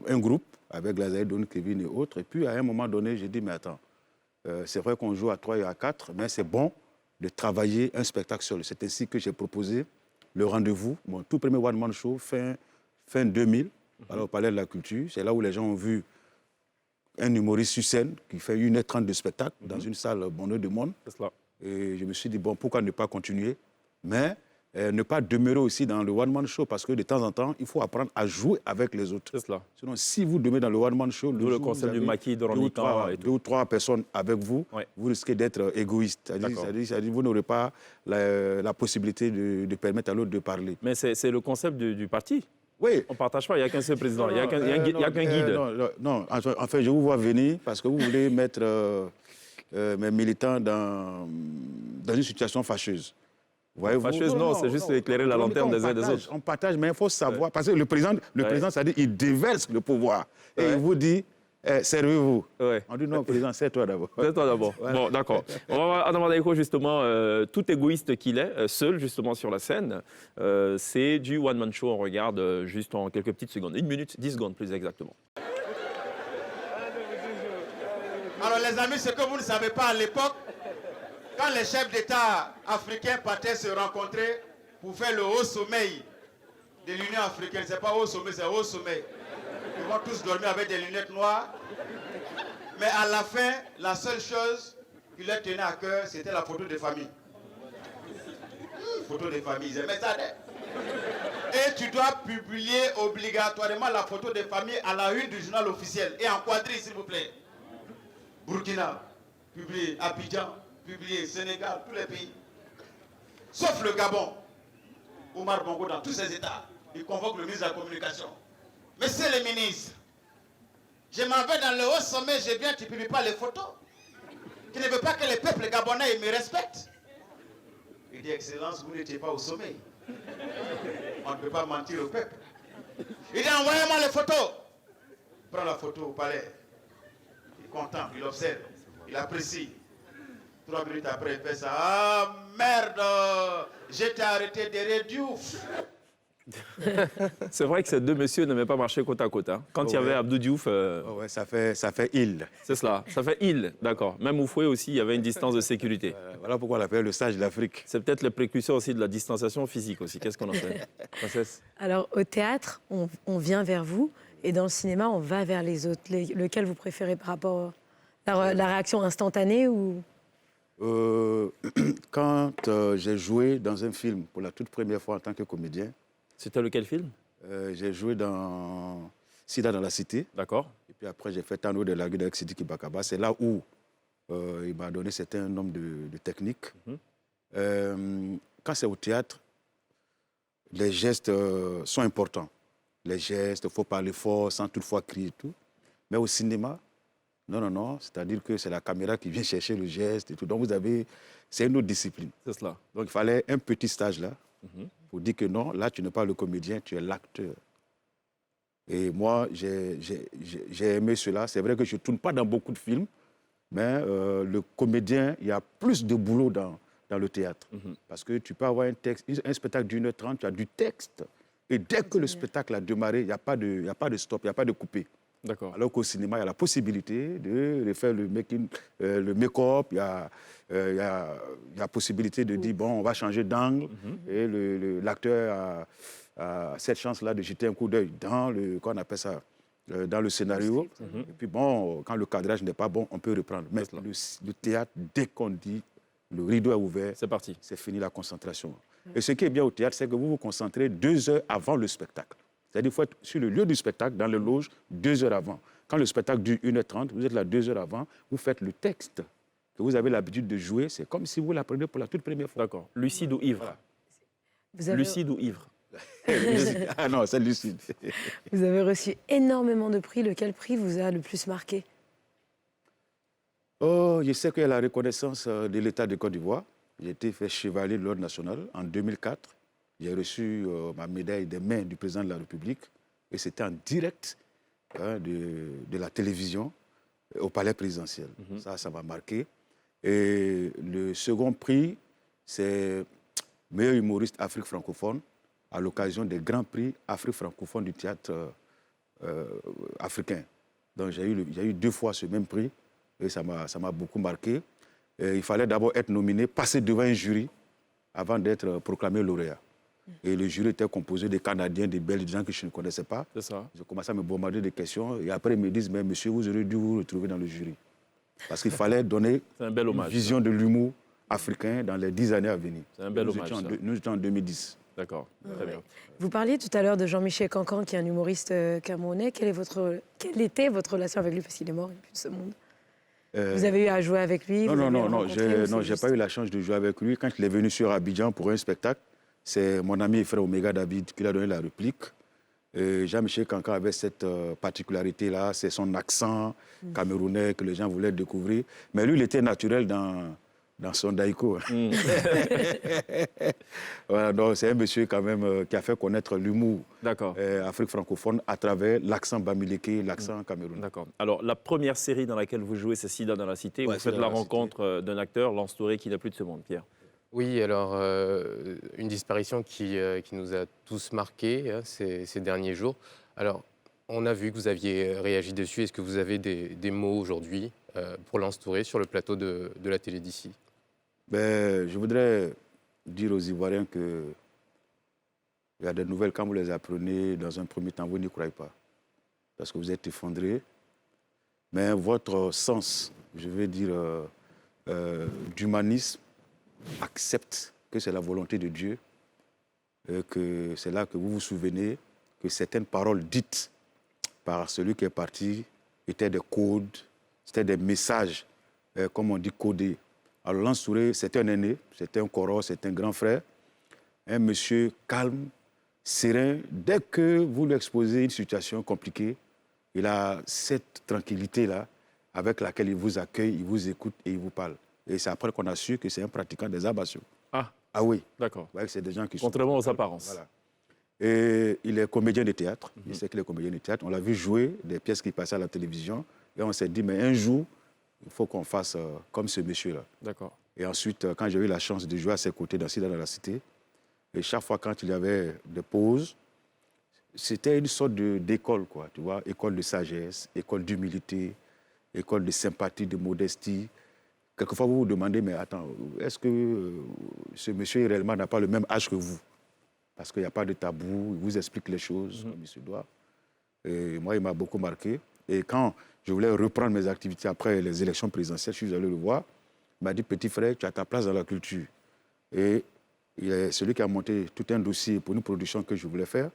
un groupe avec Lazaï, Don, Kevin et autres. Et puis, à un moment donné, j'ai dit, mais attends, c'est vrai qu'on joue à 3 et à 4, mais c'est bon de travailler un spectacle seul. C'est ainsi que j'ai proposé le rendez-vous, mon tout premier one-man show, fin 2000, alors au Palais de la Culture. C'est là où les gens ont vu un humoriste sur scène qui fait 1h30 de spectacle dans une salle bonheur de monde. Et je me suis dit, bon, pourquoi ne pas continuer, mais ne pas demeurer aussi dans le one-man show, parce que de temps en temps, il faut apprendre à jouer avec les autres. Sinon, si vous demeurez dans le one-man show, le concept du maquis de deux ou trois personnes avec vous, vous risquez d'être égoïste. C'est-à-dire vous n'aurez pas la possibilité de permettre à l'autre de parler. Mais c'est le concept du parti. Oui. On ne partage pas, il n'y a qu'un seul président, il n'y a qu'un guide. Non, en fait, je vous vois venir parce que vous voulez mettre mes militants dans une situation fâcheuse. Fâcheuse, non, c'est juste éclairer la lanterne des uns des autres. On partage, mais il faut savoir, parce que le président, c'est-à-dire, il déverse le pouvoir. Et il vous dit, servez-vous. On dit non, président, c'est toi d'abord. C'est toi d'abord. Bon, d'accord. On va voir Adam Daiko, justement, tout égoïste qu'il est, seul, justement, sur la scène. C'est du one-man show, on regarde juste en quelques petites secondes. 1 minute, 10 secondes, plus exactement. Alors, les amis, ce que vous ne savez pas à l'époque, quand les chefs d'État africains partaient se rencontrer pour faire le haut sommeil de l'Union africaine, c'est pas haut sommeil, c'est haut sommeil. Ils vont tous dormir avec des lunettes noires. Mais à la fin, la seule chose qui leur tenait à cœur, c'était la photo de famille. Photo de famille, ils aimaient ça. Et tu dois publier obligatoirement la photo de famille à la une du journal officiel. Et en quadrille, s'il vous plaît. Burkina, publié. Abidjan, publié. Sénégal, tous les pays. Sauf le Gabon. Omar Bongo, dans tous ces États, il convoque le ministre de la Communication. Monsieur le ministre, je m'en vais dans le haut sommet, je viens, tu ne publies pas les photos. Tu ne veux pas que les peuples gabonais me respectent. Il dit, Excellence, vous n'étiez pas au sommet. On ne peut pas mentir au peuple. Il dit, envoyez-moi les photos. Il prend la photo au palais. Il contemple, il observe, il apprécie. 3 minutes après, il fait ça. Ah, merde, j'étais arrêté derrière Diouf. C'est vrai que ces deux messieurs n'aimaient pas marcher côte à côte. Hein. Quand il y avait Abdou Diouf... ouais, ça fait île. C'est cela, ça fait île, d'accord. Même Oufoué aussi, il y avait une distance de sécurité. Voilà pourquoi on l'appelle le sage de l'Afrique. C'est peut-être le précurseur aussi de la distanciation physique aussi. Qu'est-ce qu'on en fait, Princesse? Alors, au théâtre, on vient vers vous, et dans le cinéma, on va vers les autres. Lequel vous préférez par rapport à la réaction instantanée ou... Quand j'ai joué dans un film pour la toute première fois en tant que comédien. C'était lequel film? J'ai joué dans Sida dans la Cité. D'accord. Et puis après, j'ai fait Tano de la Gueule avec Sidiki Bakaba. C'est là où il m'a donné un nombre de techniques. Quand c'est au théâtre, les gestes sont importants. Les gestes, il faut parler fort, sans toutefois crier et tout. Mais au cinéma, non. C'est-à-dire que c'est la caméra qui vient chercher le geste et tout. Donc, c'est une autre discipline. C'est cela. Donc, il fallait un petit stage là pour dire que non, là, tu n'es pas le comédien, tu es l'acteur. Et moi, j'ai aimé cela. C'est vrai que je ne tourne pas dans beaucoup de films, Mais le comédien, il y a plus de boulot dans le théâtre. Parce que tu peux avoir un spectacle d'1h30, tu as du texte. Et dès que le spectacle a démarré, il n'y a pas de stop, il n'y a pas de coupé. D'accord. Alors qu'au cinéma, il y a la possibilité de refaire le make-up, il y a la possibilité de dire, bon, on va changer d'angle. Et l'acteur a cette chance-là de jeter un coup d'œil dans qu'on appelle ça, dans le scénario. Et puis bon, quand le cadrage n'est pas bon, on peut reprendre. Mais le théâtre, dès qu'on dit le rideau est ouvert, c'est parti. C'est fini la concentration. Et ce qui est bien au théâtre, c'est que vous vous concentrez 2 heures avant le spectacle. C'est-à-dire qu'il faut être sur le lieu du spectacle, dans les loges, 2 heures avant. Quand le spectacle dure 1h30, vous êtes là 2 heures avant, vous faites le texte que vous avez l'habitude de jouer. C'est comme si vous l'apprenez pour la toute première fois. D'accord. Lucide ou ivre? Lucide ou ivre? Ah non, c'est lucide. Vous avez reçu énormément de prix. Lequel prix vous a le plus marqué? Oh, je sais qu'il y a la reconnaissance de l'État de Côte d'Ivoire. J'ai été fait chevalier de l'Ordre national en 2004. J'ai reçu ma médaille des mains du président de la République. Et c'était en direct de la télévision au palais présidentiel. Ça m'a marqué. Et le second prix, c'est meilleur humoriste Afrique francophone à l'occasion des grands prix Afrique francophone du théâtre africain. Donc j'ai eu 2 fois ce même prix et ça m'a beaucoup marqué. Et il fallait d'abord être nominé, passer devant un jury avant d'être proclamé lauréat. Et le jury était composé de Canadiens, de Belges, de gens que je ne connaissais pas. C'est ça. J'ai commencé à me bombarder de questions et après ils me disent, mais monsieur, vous aurez dû vous retrouver dans le jury. Parce qu'il fallait donner une vision de l'humour africain dans les 10 années à venel. C'est un bel hommage. Nous étions en 2010. D'accord, très bien. Vous parliez tout à l'heure de Jean-Michel Cancan, qui est un humoriste camerounais. Quelle était votre relation avec lui? Parce qu'il est mort, il n'est plus de ce monde. Vous avez eu à jouer avec lui? Non, j'ai pas eu la chance de jouer avec lui. Quand il est venu sur Abidjan pour un spectacle, c'est mon ami et frère Omega David qui lui a donné la réplique. Jean-Michel Cancan avait cette particularité-là, c'est son accent camerounais que les gens voulaient découvrir. Mais lui, il était naturel dans son daïko. Voilà, donc c'est un monsieur quand même qui a fait connaître l'humour Afrique francophone à travers l'accent bamileke, l'accent camerounais. D'accord. Alors, la première série dans laquelle vous jouez, c'est Sida dans la Cité. Ouais, vous faites la rencontre d'un acteur, Lance Touré, qui n'a plus de ce monde, Pierre. Oui, alors une disparition qui nous a tous marqués ces derniers jours. Alors, on a vu que vous aviez réagi dessus. Est-ce que vous avez des mots aujourd'hui pour Lance Touré sur le plateau de la télé d'ici? Je voudrais dire aux Ivoiriens qu'il y a des nouvelles, quand vous les apprenez, dans un premier temps, vous n'y croyez pas. Parce que vous êtes effondrés. Mais votre sens, je veux dire, d'humanisme, accepte que c'est la volonté de Dieu, que c'est là que vous vous souvenez que certaines paroles dites par celui qui est parti étaient des codes, c'était des messages, comme on dit, codés. Alors Lance Touré, c'était un aîné, c'était un coro, c'était un grand frère, un monsieur calme, serein. Dès que vous lui exposez une situation compliquée, il a cette tranquillité-là avec laquelle il vous accueille, il vous écoute et il vous parle. Et c'est après qu'on a su que c'est un pratiquant des arts martiaux. Ah oui. D'accord. Ouais, c'est des gens qui contrairement aux apparences. Voilà. Et il est comédien de théâtre. Il sait qu'il est comédien de théâtre. On l'a vu jouer des pièces qui passaient à la télévision. Et on s'est dit, mais un jour, il faut qu'on fasse comme ce monsieur-là. D'accord. Et ensuite, quand j'ai eu la chance de jouer à ses côtés dans Sida dans la Cité, et chaque fois quand il y avait des pauses, c'était une sorte d'école, quoi, tu vois, école de sagesse, école d'humilité, école de sympathie, de modestie. Quelquefois, vous vous demandez, mais attends, est-ce que ce monsieur réellement n'a pas le même âge que vous? Parce qu'il n'y a pas de tabou, il vous explique les choses comme il se doit. Et moi, il m'a beaucoup marqué. Et quand je voulais reprendre mes activités après les élections présidentielles, je suis allé le voir. Il m'a dit, petit frère, tu as ta place dans la culture. Et il est celui qui a monté tout un dossier pour une production que je voulais faire.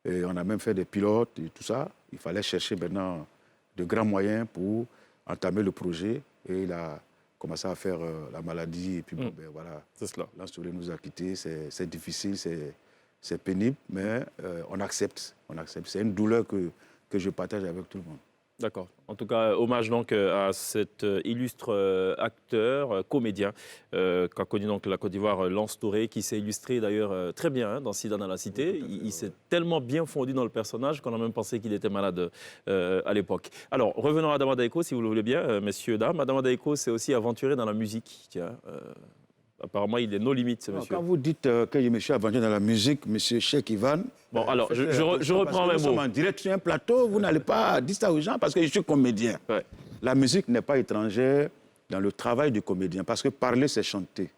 Et on a même fait des pilotes et tout ça. Il fallait chercher maintenant de grands moyens pour entamer le projet. Et il a commencé à faire la maladie. Et puis, bon, ben, voilà. C'est cela. Lance Touré nous a quittés. C'est difficile, c'est pénible, mais on accepte. On accepte. C'est une douleur que je partage avec tout le monde. D'accord. En tout cas, hommage donc à cet illustre acteur, comédien, qu'a connu donc la Côte d'Ivoire, Lance Touré, qui s'est illustré d'ailleurs très bien dans Sida dans la Cité. Il s'est tellement bien fondu dans le personnage qu'on a même pensé qu'il était malade à l'époque. Alors, revenons à Adama Daeko, si vous le voulez bien, messieurs, dames. Adama Daeko s'est aussi aventuré dans la musique. Tiens, apparemment, il est no limites, ce monsieur. Quand vous dites que je me suis aventuré dans la musique, monsieur Cheikh Ivan... Bon, alors, je reprends mes mots. Nous sommes en direct sur un plateau, vous n'allez pas dire ça aux gens parce que je suis comédien. Ouais. La musique n'est pas étrangère dans le travail du comédien parce que parler, c'est chanter.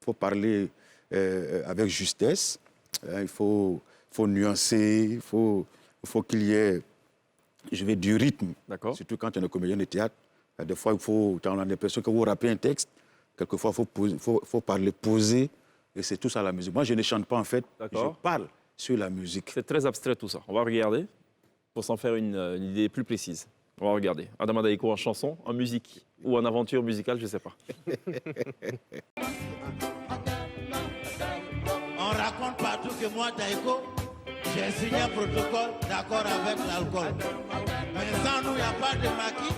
Il faut parler avec justesse, il faut nuancer, il faut qu'il y ait, du rythme. D'accord. Surtout quand on est comédien de théâtre. Des fois, on a l'impression que vous rappez un texte. Quelquefois, il faut parler posé, et c'est tout ça la musique. Moi, je ne chante pas en fait, je parle sur la musique. C'est très abstrait tout ça. On va regarder pour s'en faire une idée plus précise. On va regarder. Adama Daeko en chanson, en musique ou en aventure musicale, je ne sais pas. On raconte partout que moi, Daeko, j'ai signé un protocole d'accord avec l'alcool. Mais sans nous, il n'y a pas de maquis.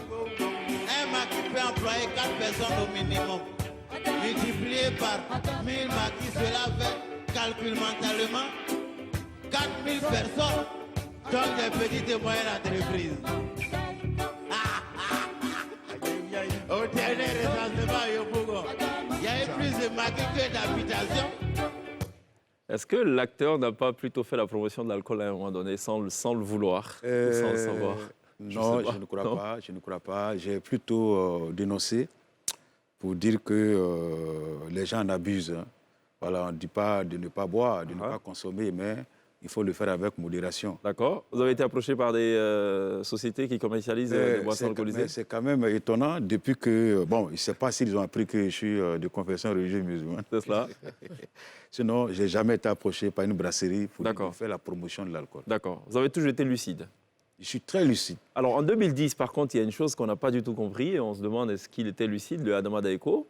Un maquis peut employer 4 personnes au minimum. Multiplié par 1000 maquis, cela fait, calcul mentalement, 4000 personnes, donc des petites et moyennes entreprises. Au dernier recensement, il y a eu plus de maquis que d'habitations. Est-ce que l'acteur n'a pas plutôt fait la promotion de l'alcool à un moment donné, sans le vouloir, sans le savoir? Non, je ne crois pas. Je ne crois pas. J'ai plutôt dénoncé pour dire que les gens en abusent. Hein. Voilà, on ne dit pas de ne pas boire, de ne pas consommer, mais il faut le faire avec modération. D'accord. Vous avez été approché par des sociétés qui commercialisent des boissons alcoolisées? C'est quand même étonnant depuis que... Bon, je ne sais pas s'ils ont appris que je suis de confession religieuse musulmane. C'est cela. Sinon, je n'ai jamais été approché par une brasserie pour faire la promotion de l'alcool. D'accord. Vous avez toujours été lucide? Je suis très lucide. Alors, en 2010, par contre, il y a une chose qu'on n'a pas du tout compris, et on se demande est-ce qu'il était lucide, le Adama Daeko,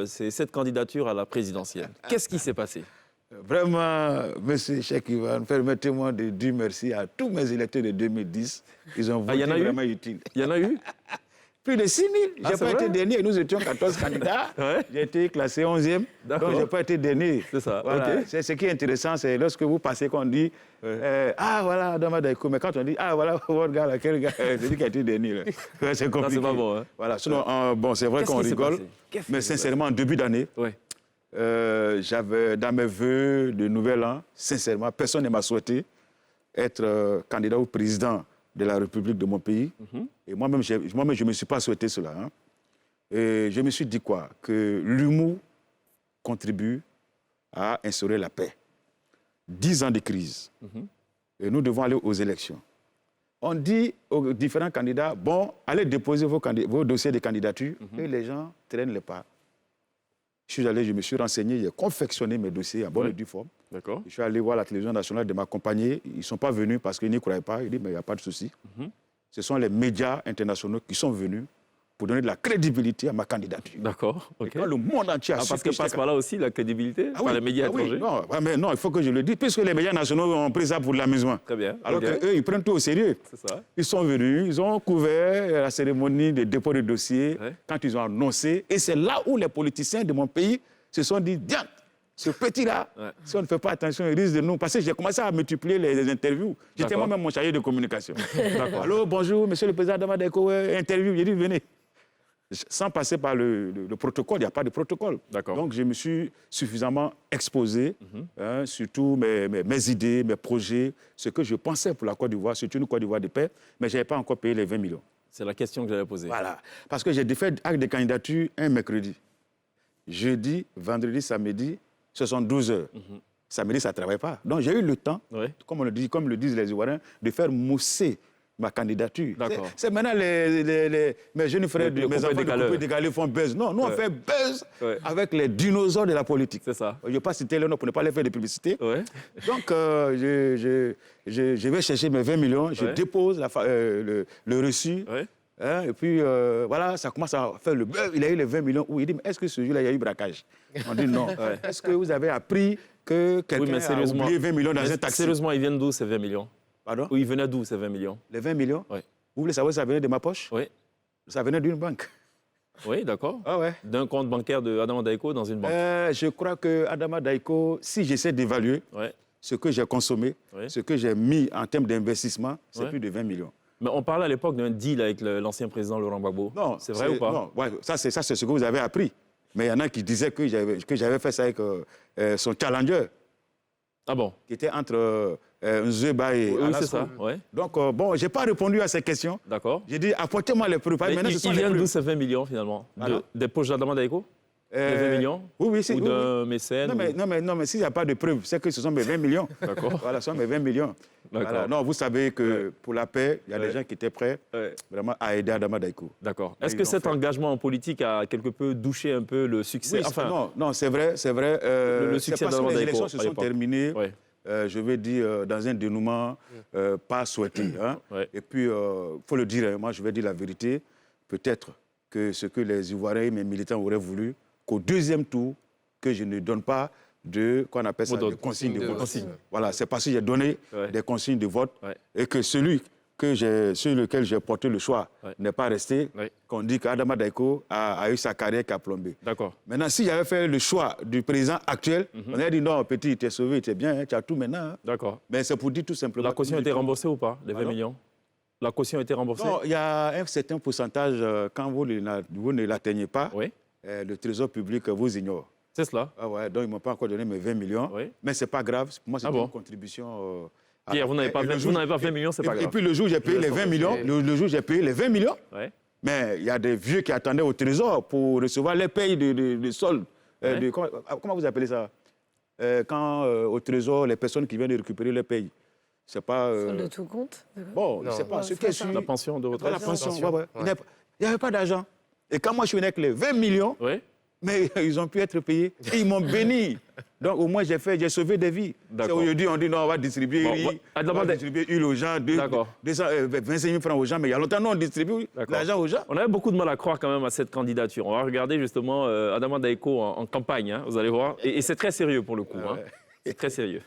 c'est cette candidature à la présidentielle. Qu'est-ce qui s'est passé? Vraiment, M. Cheikh Ivan, permettez-moi de dire merci à tous mes électeurs de 2010. Ils ont voté vraiment utile. Il y en a eu? Plus de 6 000. Je n'ai pas été dernier. Nous étions 14 candidats. Ouais. J'ai été classé 11e. Donc, je n'ai pas été dernier. C'est ça. Voilà. Okay. C'est ce qui est intéressant, c'est lorsque vous passez qu'on dit ah, voilà, Adama Daeko. Mais quand on dit ah, voilà, votre gars, là, quel gars, c'est lui qui a été dernier. C'est compliqué. C'est pas bon. Hein? Voilà. Sinon, bon, c'est vrai qu'on rigole. Mais sincèrement, en début d'année, j'avais dans mes vœux de nouvel an, sincèrement, personne ne m'a souhaité être candidat au président de la République de mon pays. Et moi-même, je ne me suis pas souhaité cela. Hein. Et je me suis dit quoi? Que l'humour contribue à instaurer la paix. 10 ans de crise. Et nous devons aller aux élections. On dit aux différents candidats, bon, allez déposer vos dossiers de candidature, et les gens traînent les pas. Je suis allé, je me suis renseigné, j'ai confectionné mes dossiers en bonne et due forme. D'accord. Je suis allé voir la télévision nationale de m'accompagner. Ils ne sont pas venus parce qu'ils n'y croyaient pas. Ils disent, mais il n'y a pas de souci. Ce sont les médias internationaux qui sont venus pour donner de la crédibilité à ma candidature. D'accord. Okay. Quand le monde entier a su parce que passe par là aussi la crédibilité par les médias étrangers. Oui. Non, il faut que je le dise, puisque les médias nationaux ont pris ça pour de l'amusement. Très bien. Alors qu'eux, ils prennent tout au sérieux. C'est ça. Ils sont venus, ils ont couvert la cérémonie de dépôt de dossier quand ils ont annoncé. Et c'est là où les politiciens de mon pays se sont dit, tiens, ce petit-là, si on ne fait pas attention, il risque de nous... Parce que j'ai commencé à multiplier les interviews. J'étais moi-même mon chargé de communication. Allô, bonjour, monsieur le président Adama Daeko, interview. J'ai dit, venez. Sans passer par le protocole, il n'y a pas de protocole. Donc, je me suis suffisamment exposé, surtout mes idées, mes projets, ce que je pensais pour la Côte d'Ivoire, surtout une Côte d'Ivoire de paix, mais je n'avais pas encore payé les 20 millions. C'est la question que j'allais poser. Voilà. Parce que j'ai fait acte de candidature un mercredi. Jeudi, vendredi, samedi, ce sont 12 heures. Samedi, ça ne travaille pas. Donc, j'ai eu le temps, comme le disent les Ivoiriens, de faire mousser ma candidature. C'est maintenant mes jeunes frères, mes enfants de coupé décalé font buzz. Non, nous, on fait buzz avec les dinosaures de la politique. C'est ça. Je ne vais pas citer le nom pour ne pas les faire de publicité. Donc, je vais chercher mes 20 millions, je dépose le reçu. Et puis, voilà, ça commence à faire le buzz. Il a eu les 20 millions. Où il dit, mais est-ce que ce jour-là, il y a eu braquage? On dit non. Est-ce que vous avez appris que quelqu'un a oublié 20 millions dans un taxi? Sérieusement, ils viennent d'où ces 20 millions? Pardon? Ou ils venaient d'où ces 20 millions? Les 20 millions? Oui. Vous voulez savoir si ça venait de ma poche? Oui. Ça venait d'une banque. Oui, d'accord. Ah ouais. D'un compte bancaire de Adama Daiko dans une banque. Je crois que Adama Daiko, si j'essaie d'évaluer Ouais. ce que j'ai consommé, Oui. ce que j'ai mis en termes d'investissement, c'est Ouais. plus de 20 millions. Mais on parlait à l'époque d'un deal avec l'ancien président Laurent Gbagbo. Non, c'est vrai ou pas? Non, ouais, ça c'est ce que vous avez appris. Mais il y en a qui disaient que j'avais fait ça avec son challenger, Ah bon? qui était entre Nzeba et Oui, Alassane. c'est ça. Ouais. Donc, bon, je n'ai pas répondu à ces questions. D'accord. J'ai dit, apportez-moi les preuves. Mais Maintenant, ce sont il les vient preuves. d'où ces 20 millions finalement? Pardon? Des poches d'Adama Daiko? Les 20 millions? Oui, oui. Ou oui, d'un mécène? Non, mais s'il n'y a pas de preuves, c'est que ce sont mes 20 millions. D'accord. Voilà, ce sont mes 20 millions. D'accord. Voilà. Non, vous savez que Ouais. pour la paix, il y a Ouais. des gens qui étaient prêts Ouais. vraiment à aider Adama Daiko. D'accord. Mais Est-ce ils que l'ont cet fait. engagement en politique a quelque peu douché un peu le succès? Oui, non, c'est vrai. Le C'est succès parce que d'Adama les Daiko élections se à sont l'époque. terminées, Ouais. je vais dire, dans un dénouement pas souhaité. Hein. Ouais. Et puis, il faut le dire, hein, moi je vais dire la vérité, peut-être que ce que les Ivoiriens et mes militants auraient voulu, qu'au deuxième tour, que je ne donne pas de, qu'on appelle ça, Mot des consignes de vote. consignes. Voilà, c'est parce que j'ai donné Ouais. des consignes de vote Ouais. et que celui sur lequel j'ai porté le choix Ouais. n'est pas resté, Ouais. qu'on dit qu'Adama Daiko a eu sa carrière qui a plombé. D'accord. Maintenant, si j'avais fait le choix du président actuel, on aurait dit non, petit, tu es sauvé, tu es bien, hein, tu as tout maintenant. Hein. D'accord. Mais c'est pour dire tout simplement. La caution a été remboursée ou pas, les 20 Pardon? millions? La caution a été remboursée? Non, il y a un certain pourcentage, quand vous ne l'atteignez pas, Oui, le trésor public vous ignore. c'est cela. Ah ouais, donc ils ne m'ont pas encore donné mes 20 millions. Oui. Mais ce n'est pas grave, pour moi, c'est Ah bon? une contribution. Pierre, vous n'avez pas, Et le 20 jour- vous n'avez pas 20 millions, c'est pas Et grave. puis le jour où j'ai payé Je les laisse 20 tomber. millions, le jour où j'ai payé les 20 millions, Ouais. mais il y a des vieux qui attendaient au trésor pour recevoir les payes de soldes. Ouais. Comment vous appelez ça? Quand au trésor, les personnes qui viennent de récupérer les payes. C'est pas. Sur le tout compte. d'accord. Bon, Non. c'est pas Ouais, ce c'est qui est pas ça. sur La pension de retraite? la pension. pension, Ouais. ouais. Il n'y avait pas d'argent. Et quand moi je suis venu avec les 20 millions, Oui, mais ils ont pu être payés. Et ils m'ont béni. Donc au moins j'ai sauvé des vies. C'est D'accord. aujourd'hui on dit non, on va distribuer Bon, riz, ouais. on Adama va Da- distribuer huile aux gens, D'accord. 25 000 francs aux gens, mais il y a longtemps, non, on distribue D'accord. l'argent aux gens. on avait beaucoup de mal à croire quand même à cette candidature. On va regarder justement Adama Daiko en campagne, hein, vous allez voir. Et c'est très sérieux pour le coup. Hein. C'est très sérieux.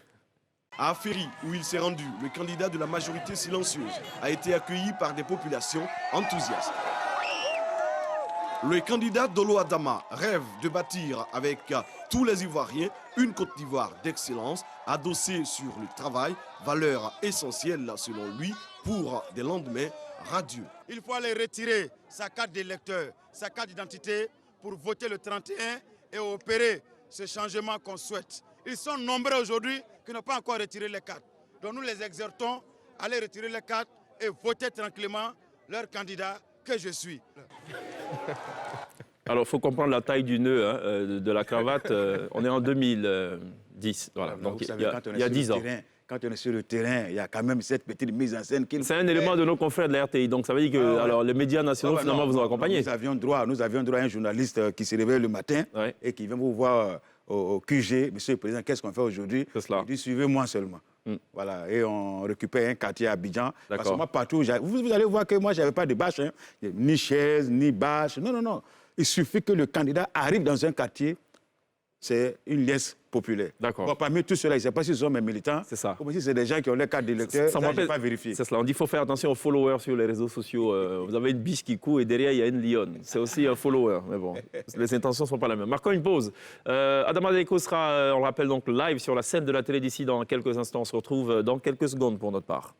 À Aféry, où il s'est rendu, le candidat de la majorité silencieuse a été accueilli par des populations enthousiastes. Le candidat Dolo Adama rêve de bâtir avec tous les Ivoiriens une Côte d'Ivoire d'excellence, adossée sur le travail, valeur essentielle selon lui pour des lendemains radieux. Il faut aller retirer sa carte d'électeur, sa carte d'identité pour voter le 31 et opérer ce changement qu'on souhaite. Ils sont nombreux aujourd'hui qui n'ont pas encore retiré les cartes. Donc nous les exhortons à aller retirer les cartes et voter tranquillement leur candidat que je suis. Alors, il faut comprendre la taille du nœud hein, de la cravate. On est en 2010. Voilà. Donc, Vous il savez, y a, quand on est il y a sur 10 le ans. terrain, quand on est sur le terrain, il y a quand même cette petite mise en scène qu'il C'est un élément de nos confrères de la RTI. Donc, ça veut dire que Ah ouais. alors, les médias nationaux, finalement, vous ont accompagné. Nous avions droit à un journaliste qui se réveille le matin Ouais. et qui vient vous voir au QG. Monsieur le Président, qu'est-ce qu'on fait aujourd'hui? C'est cela. Il dit, suivez-moi seulement. Voilà, et on récupère un quartier à Abidjan. Parce D'accord. que moi, partout, vous allez voir que moi, je n'avais pas de bâche. Hein. Ni chaise, ni bâche. Non, non, non. Il suffit que le candidat arrive dans un quartier, c'est une liesse populaire. D'accord. Bon, parmi tous ceux-là, je ne sais pas si ce sont mes militants. C'est ça. Comme si c'est des gens qui ont les cartes d'électeurs. Ça, me je rappelle- n'ai pas vérifié. C'est cela. On dit qu'il faut faire attention aux followers sur les réseaux sociaux. Vous avez une biche qui court et derrière, il y a une lionne. C'est aussi un follower. Mais bon, les intentions ne sont pas les mêmes. Marquons une pause. Adama Daiko sera, on le rappelle, donc live sur la scène de la télé d'ici dans quelques instants. On se retrouve dans quelques secondes pour notre part.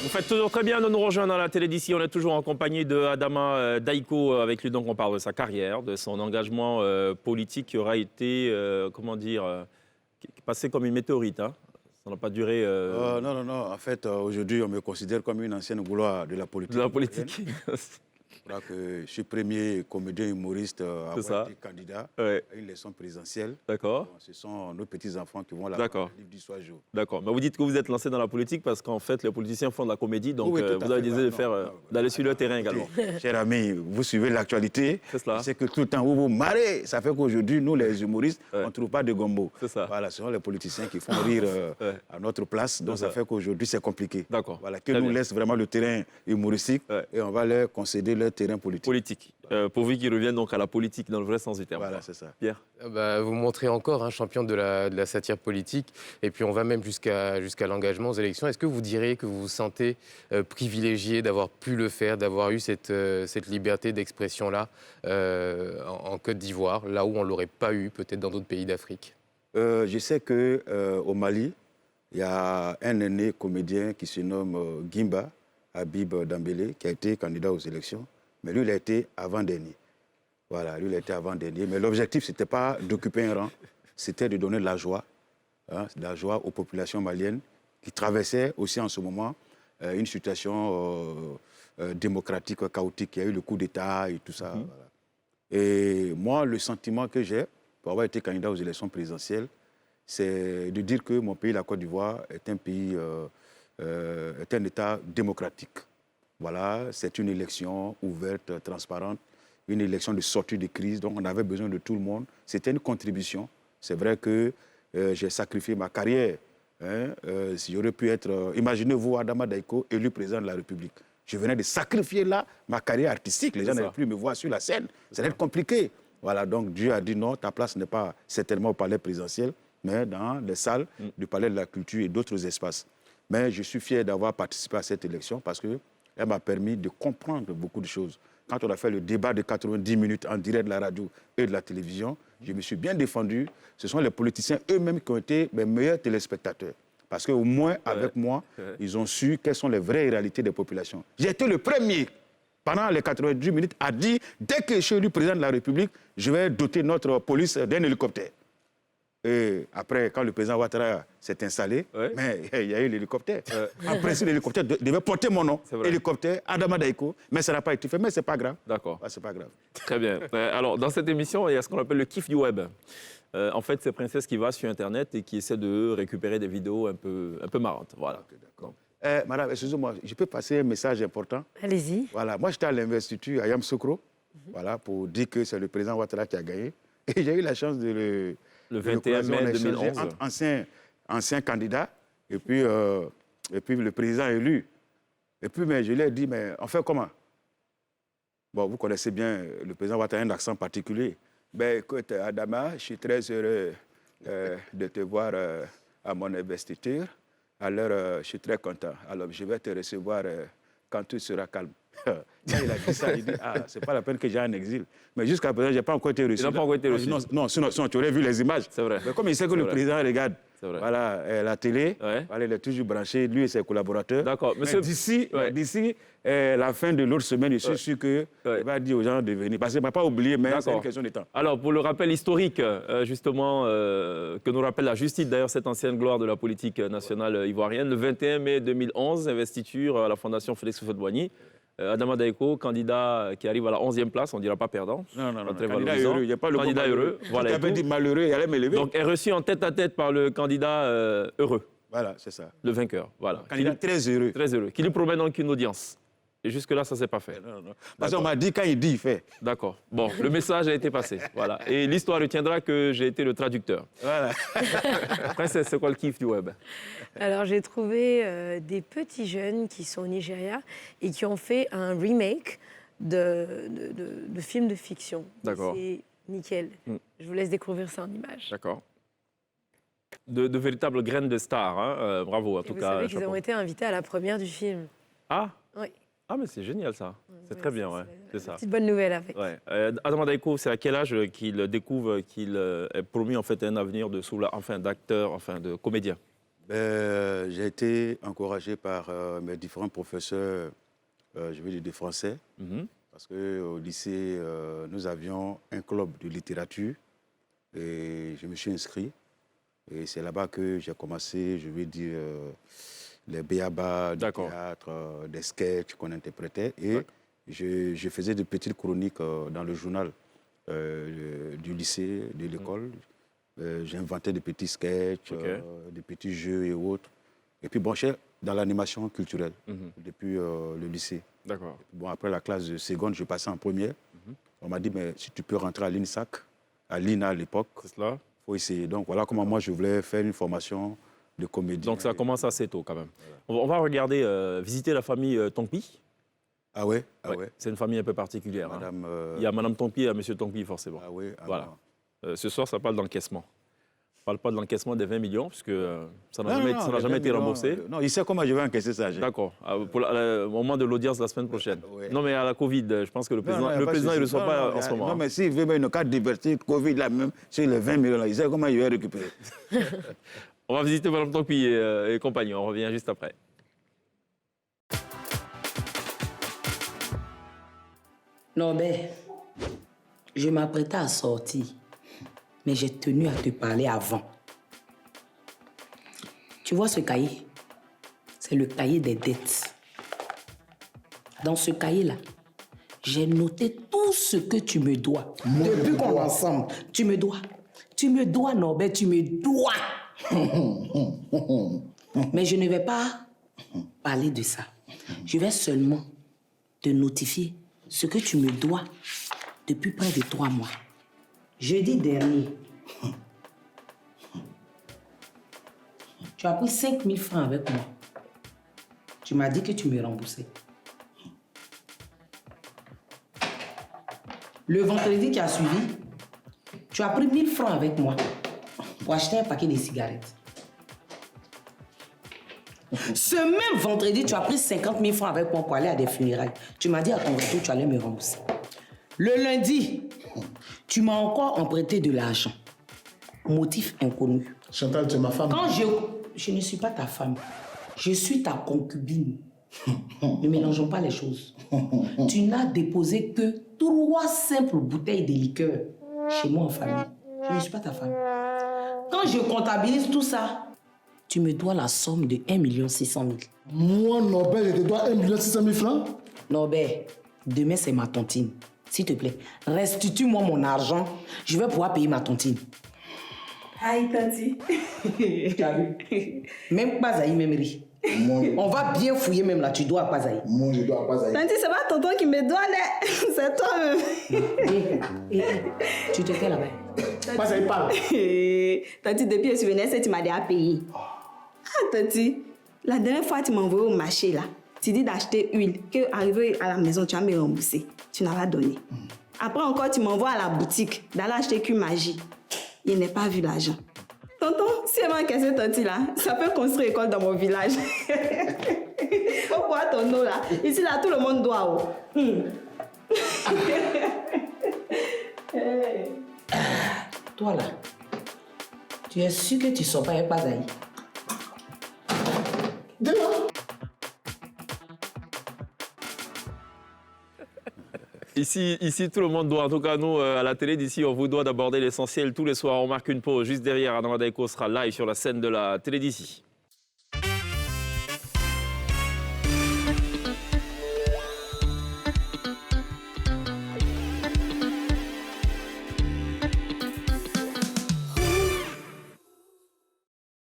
Vous faites toujours très bien de nous rejoindre à la télé d'ici. On est toujours en compagnie de Adama Daiko. Avec lui, donc, on parle de sa carrière, de son engagement politique qui aura été, passé comme une météorite. Hein. Ça n'a pas duré. Non, non, non. En fait, aujourd'hui, on me considère comme une ancienne gloire de la politique. De la politique. crois que je suis premier comédien humoriste à avoir été candidat à une élection présidentielle. D'accord. Ce sont nos petits-enfants qui vont là D'accord. le livre du soir jour. D'accord. Mais vous dites que vous êtes lancé dans la politique parce qu'en fait, les politiciens font de la comédie, donc vous avez décidé d'aller sur le terrain également. Cher ami, vous suivez l'actualité. C'est cela. C'est que tout le temps, vous vous marrez. Ça fait qu'aujourd'hui, nous, les humoristes, on ne trouve pas de gombo. C'est ça. Voilà, ce sont les politiciens qui font rire à notre place. Donc, ça fait qu'aujourd'hui, c'est compliqué. D'accord. Voilà, que nous laisse vraiment le terrain humoristique et on va leur concéder leur terrain politique. Pourvu qu'ils reviennent donc à la politique dans le vrai sens du terme. Voilà, c'est ça. Pierre. Vous montrez encore un champion de la satire politique, et puis on va même jusqu'à l'engagement aux élections. Est-ce que vous diriez que vous vous sentez privilégié d'avoir pu le faire, d'avoir eu cette liberté d'expression-là en Côte d'Ivoire, là où on ne l'aurait pas eu peut-être dans d'autres pays d'Afrique? Je sais qu'au Mali, il y a un aîné comédien qui se nomme Gimba, Habib Dambélé, qui a été candidat aux élections. Mais lui, il a été avant-dernier. Voilà, lui, il a été avant-dernier. Mais l'objectif, ce n'était pas d'occuper un rang, c'était de donner de la joie aux populations maliennes qui traversaient aussi en ce moment une situation démocratique chaotique. Il y a eu le coup d'État et tout ça. Voilà. Et moi, le sentiment que j'ai pour avoir été candidat aux élections présidentielles, c'est de dire que mon pays, la Côte d'Ivoire, est un pays, est un État démocratique. Voilà, c'est une élection ouverte, transparente, une élection de sortie de crise. Donc, on avait besoin de tout le monde. C'était une contribution. C'est vrai que j'ai sacrifié ma carrière. Si j'aurais pu être... imaginez-vous, Adama Daiko, élu président de la République. Je venais de sacrifier là ma carrière artistique. Les gens n'allaient plus me voir sur la scène. Ça allait être compliqué. Voilà, donc Dieu a dit non, ta place n'est pas certainement au palais présidentiel, mais dans les salles du palais de la culture et d'autres espaces. Mais je suis fier d'avoir participé à cette élection parce que elle m'a permis de comprendre beaucoup de choses. Quand on a fait le débat de 90 minutes en direct de la radio et de la télévision, je me suis bien défendu. Ce sont les politiciens eux-mêmes qui ont été mes meilleurs téléspectateurs. Parce qu'au moins, avec moi, ils ont su quelles sont les vraies réalités des populations. J'ai été le premier, pendant les 90 minutes, à dire, dès que je suis élu président de la République, je vais doter notre police d'un hélicoptère. Et après, quand le président Ouattara s'est installé, mais il y a eu l'hélicoptère. En principe, l'hélicoptère devait porter mon nom. Hélicoptère, Adama Daiko, mais ça n'a pas été fait, mais ce n'est pas grave. D'accord. C'est pas grave. Très bien. Alors, dans cette émission, il y a ce qu'on appelle le kiff du web. En fait, c'est Princesse qui va sur Internet et qui essaie de récupérer des vidéos un peu marrantes. Voilà. Okay, d'accord. Madame, excusez-moi, je peux passer un message important? Allez-y. Voilà, moi, j'étais à l'investiture à Yamoussoukro, voilà, pour dire que c'est le président Ouattara qui a gagné. Et j'ai eu la chance de le 21 mai 2011. Entre ancien candidat et puis le président élu. Et puis, mais je lui ai dit, mais on fait comment? Bon, vous connaissez bien, le président Ouattara a un accent particulier. Ben, écoute, Adama, je suis très heureux de te voir à mon investiture. Alors, je suis très content. Alors, je vais te recevoir quand tout sera calme. Quand il a dit ça, il dit, c'est pas la peine que j'aille en exil. Mais jusqu'à présent, je n'ai pas encore été reçu. Il n'a pas encore été reçu. Non, sinon, tu aurais vu les images. C'est vrai. Mais comme il sait que le président regarde la télé, voilà, il est toujours branché, lui et ses collaborateurs. D'accord. D'ici la fin de l'autre semaine, je suis sûr qu'il va dire aux gens de venir. Parce qu'il ne m'a pas oublié, mais c'est une question de temps. Alors, pour le rappel historique, justement, que nous rappelle la justice, d'ailleurs, cette ancienne gloire de la politique nationale ivoirienne, le 21 mai 2011, investiture à la Fondation Félix Houphouët-Boigny. Adama Daiko, candidat qui arrive à la 11e place, on ne dira pas perdant. Non, candidat heureux, il n'y a pas le candidat heureux. Voilà, tu avais dit malheureux, il allait me lever. Donc, est reçu en tête-à-tête par le candidat heureux. Voilà, c'est ça. Le vainqueur, voilà. Candidat très heureux. Très heureux, qui lui promet donc une audience. Et jusque-là, ça ne s'est pas fait. Non. Parce qu'on m'a dit, quand il dit, il fait. D'accord. Bon, le message a été passé. Voilà. Et l'histoire retiendra que j'ai été le traducteur. Voilà. Princesse, c'est quoi le kiff du web? Alors, j'ai trouvé des petits jeunes qui sont au Nigeria et qui ont fait un remake de films de fiction. D'accord. C'est nickel. Je vous laisse découvrir ça en images. D'accord. De véritables graines de stars. Hein. Bravo, en tout cas. Vous savez qu'ils ont été invités à la première du film. Ah oui. Ah, mais c'est génial, ça. C'est très bien, c'est ça. Petite bonne nouvelle avec. Ouais. Adama Daiko, c'est à quel âge qu'il découvre qu'il est promis en fait un avenir d'acteur, de comédien? J'ai été encouragé par mes différents professeurs, je veux dire de français, parce qu'au lycée, nous avions un club de littérature et je me suis inscrit. Et c'est là-bas que j'ai commencé, je veux dire, les béabas du théâtre, des sketchs qu'on interprétait. Et Je faisais de petites chroniques dans le journal du lycée, de l'école. J'inventais des petits sketchs, des petits jeux et autres. Et puis, bon, j'étais dans l'animation culturelle depuis le lycée. D'accord. Bon, après la classe de seconde, je passais en première. On m'a dit, mais si tu peux rentrer à l'INSAC, à l'INA à l'époque, il faut essayer. Donc, voilà comment moi, je voulais faire une formation de comédie. Donc, ça commence assez tôt, quand même. Voilà. On va regarder, visiter la famille Tongpi. Ah ouais, C'est une famille un peu particulière. Madame, Il y a Madame Tongpi et Monsieur Tongpi, forcément. Ah oui, voilà. Ce soir, ça parle d'encaissement. On ne parle pas de l'encaissement des 20 millions, puisque ça n'a jamais été remboursé. Non, il sait comment je vais encaisser ça. D'accord. Au moment de l'audience la semaine prochaine. Non, mais à la Covid, je pense que le président ne le reçoit pas en ce moment. Non, mais s'il veut une carte d'identité Covid, là même, sur les 20 millions, là, il sait comment il va récupérer. On va visiter Madame Tongpi et compagnie. On revient juste après. Non, ben, je m'apprêtais à sortir, mais j'ai tenu à te parler avant. Tu vois ce cahier? C'est le cahier des dettes. Dans ce cahier-là, j'ai noté tout ce que tu me dois. Depuis qu'on est ensemble, tu me dois. Tu me dois, Norbert, tu me dois. Mais je ne vais pas parler de ça. Je vais seulement te notifier ce que tu me dois depuis près de 3 mois. Jeudi dernier, tu as pris 5 000 francs avec moi. Tu m'as dit que tu me remboursais. Le vendredi qui a suivi, tu as pris 1 000 francs avec moi pour acheter un paquet de cigarettes. Ce même vendredi, tu as pris 50 000 francs avec moi pour aller à des funérailles. Tu m'as dit à ton retour, tu allais me rembourser. Le lundi, tu m'as encore emprunté de l'argent. Motif inconnu. Chantal, tu es ma femme. Quand je ne suis pas ta femme, je suis ta concubine. Ne mélangeons pas les choses. Tu n'as déposé que 3 simples bouteilles de liqueur chez moi en famille. Je ne suis pas ta femme. Quand je comptabilise tout ça, tu me dois la somme de 1 600 000. Moi, Norbert, je te dois 1 600 000 francs? Norbert, demain c'est ma tontine. S'il te plaît, restitue-moi mon argent. Je vais pouvoir payer ma tontine. Aïe, Tati. Tu as vu? Même pas Aïe, même ri. On va bien fouiller même là, tu dois à Pazaï. Moi, je dois à Pazaï. Tanti, c'est pas tonton qui me doit, c'est toi-même. Tu te tais là-bas. Pazaï parle. Tanti, depuis que je suis venue, tu m'as déjà payé. Ah, Tanti, la dernière fois, tu m'as envoyé au marché là. Tu dis d'acheter huile, qu'arrivé à la maison, tu vas me rembourser. Tu n'as pas donné. Après encore, tu m'envoies à la boutique d'aller acheter qu'une magie. Il n'a pas vu l'argent. Tonton, si elle m'a encaissé Tanti là, ça peut construire école dans mon village. Faut voir ton nom là. Ici là, tout le monde doit. Toi là, tu es sûr que tu ne sors pas avec Pazaï? Ici, tout le monde doit. En tout cas, nous, à la télé d'ici, on vous doit d'aborder l'essentiel tous les soirs. On marque une pause. Juste derrière, Adama Daiko sera live sur la scène de la télé d'ici.